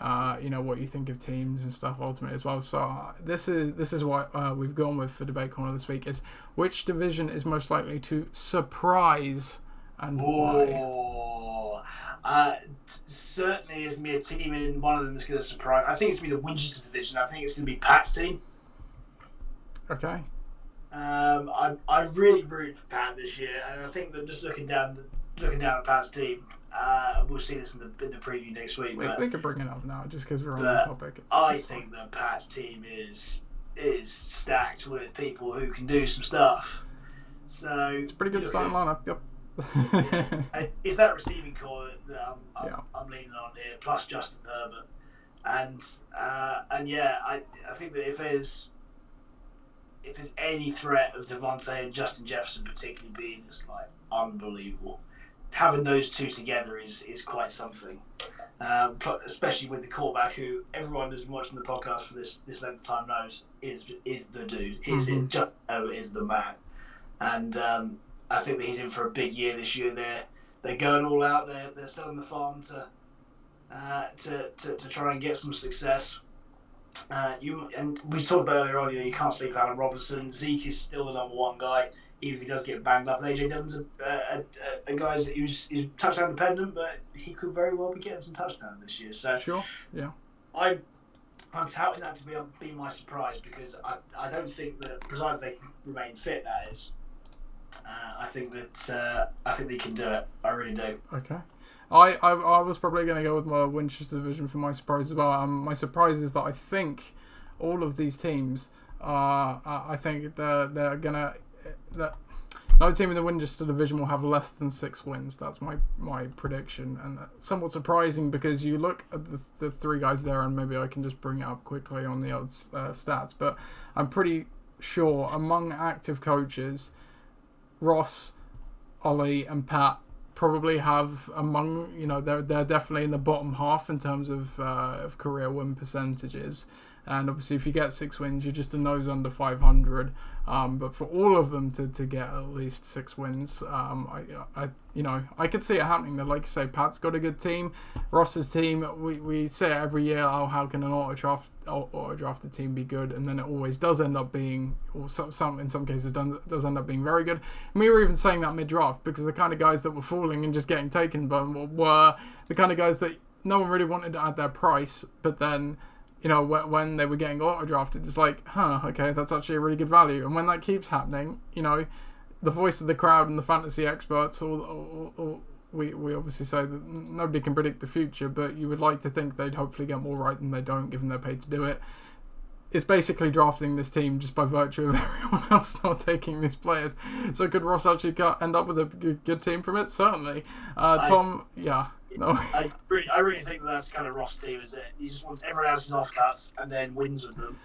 what you think of teams and stuff ultimately as well. So this is what we've gone with for Debate Corner this week: is which division is most likely to surprise and why? Certainly is me a team in one of them that's going to surprise. I think it's going to be the Winchester division. I think it's going to be Pat's team. Okay. I really rooted for Pat this year, and I think that just looking down at Pat's team, we'll see this in the preview next week. We can bring it up now just because we're on the topic. I think that Pat's team is stacked with people who can do some stuff. So it's a pretty good starting lineup. Yep. It's that receiving core that I'm leaning on here, plus Justin Herbert, and I think that if there's any threat of Devontae and Justin Jefferson particularly being just like unbelievable, having those two together is quite something. Especially with the quarterback, who everyone who's been watching the podcast for this length of time knows is the dude. Is the man, and I think that he's in for a big year this year. They're going all out. They're selling the farm to try and get some success. And we talked about earlier on, you can't sleep out on Robinson. Zeke is still the number one guy, even if he does get banged up. And AJ Dillon's a guy who's touchdown dependent, but he could very well be getting some touchdowns this year. So sure, yeah. I'm touting that to be my surprise, because I don't think that, provided they remain fit, that is. I think they can do it. I really do. Okay. I was probably going to go with my Winchester division for my surprise as well. My surprise is that I think all of these teams I think they're gonna no team in the Winchester division will have less than 6 wins. That's my prediction, and somewhat surprising because you look at the 3 guys there, and maybe I can just bring it up quickly on the old stats, but I'm pretty sure among active coaches, Ross, Ollie, and Pat probably have among, they're definitely in the bottom half in terms of career win percentages. And obviously, if you get 6 wins, you're just a nose under 500. But for all of them to get at least 6 wins, I could see it happening. Though, like you say, Pat's got a good team. Ross's team, we say it every year. Oh, how can an auto drafted team be good? And then it always does end up being, or in some cases, does end up being very good. And we were even saying that mid-draft because the kind of guys that were falling and just getting taken by were the kind of guys that no one really wanted at their price, but then, when they were getting auto-drafted, it's like, okay, that's actually a really good value. And when that keeps happening, the voice of the crowd and the fantasy experts, we obviously say that nobody can predict the future, but you would like to think they'd hopefully get more right than they don't, given they're paid to do it. It's basically drafting this team just by virtue of everyone else not taking these players. So could Ross actually end up with a good team from it? Certainly. Tom, no. I really think that's kind of Ross' team, is it? He just wants everyone else's offcuts and then wins with them.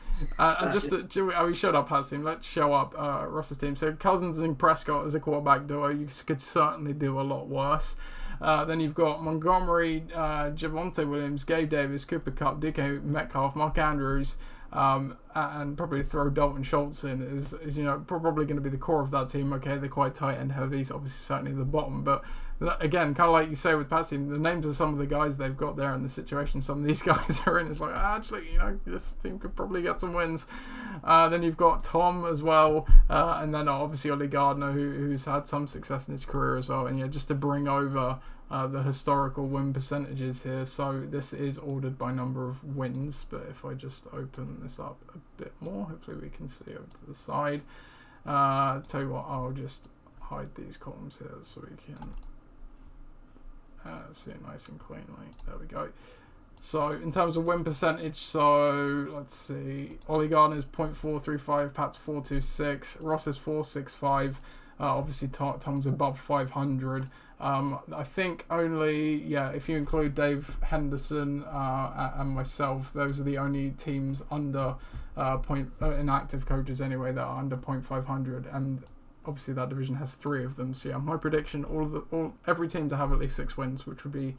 We showed up Pat's team. Let's show up Ross's team. So Cousins and Prescott as a quarterback duo, you could certainly do a lot worse. Then you've got Montgomery, Javonte Williams, Gabe Davis, Cooper Kupp, DK Metcalf, Mark Andrews, and probably throw Dalton Schultz in is probably going to be the core of that team. Okay, they're quite tight and heavy, so obviously certainly the bottom, but again, kind of like you say with Pat's team, the names of some of the guys they've got there and the situation some of these guys are in, it's like, actually, this team could probably get some wins. Then you've got Tom as well, and then obviously Ollie Gardner, who's had some success in his career as well, and just to bring over the historical win percentages here. So this is ordered by number of wins, but if I just open this up a bit more, hopefully we can see over to the side. Tell you what, I'll just hide these columns here so we can see it nice and cleanly. There we go. So in terms of win percentage, so let's see, Ollie Gardner's 0.435, Pat's 426, Ross is 465. Obviously Tom's above 500. I think only, if you include Dave Henderson and myself, those are the only teams under inactive coaches anyway that are under 0.500, and obviously that division has 3 of them. So my prediction, every team to have at least 6 wins, which would be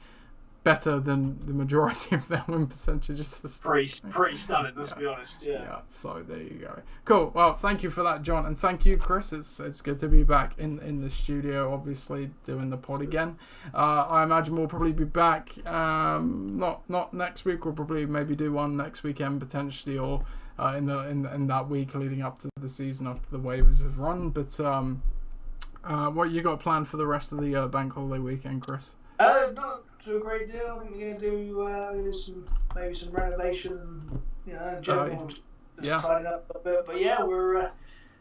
better than the majority of their win percentages. Pretty stunning, let's be honest. Yeah, so there you go. Cool. Well, thank you for that, John, and thank you, Chris. It's good to be back in the studio, obviously doing the pod again. I imagine we'll probably be back not next week. We'll probably maybe do one next weekend potentially, or in that week leading up to the season after the waivers have run. But what you got planned for the rest of the bank holiday weekend, Chris? Not to a great deal. I think we're going to do maybe some renovation, general, just tidying up a bit. But we're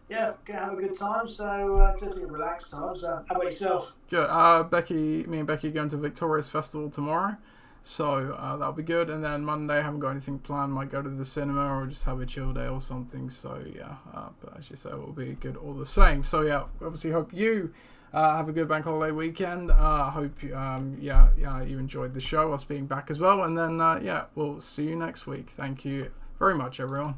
going to have a good time. So definitely a relaxed time. So how about yourself? Good. Me and Becky going to Victoria's Festival tomorrow, so that'll be good. And then Monday, I haven't got anything planned. Might go to the cinema or just have a chill day or something. So but as you say, it will be good all the same. So obviously hope you have a good bank holiday weekend. I hope you enjoyed the show, us being back as well. And then we'll see you next week. Thank you very much, everyone.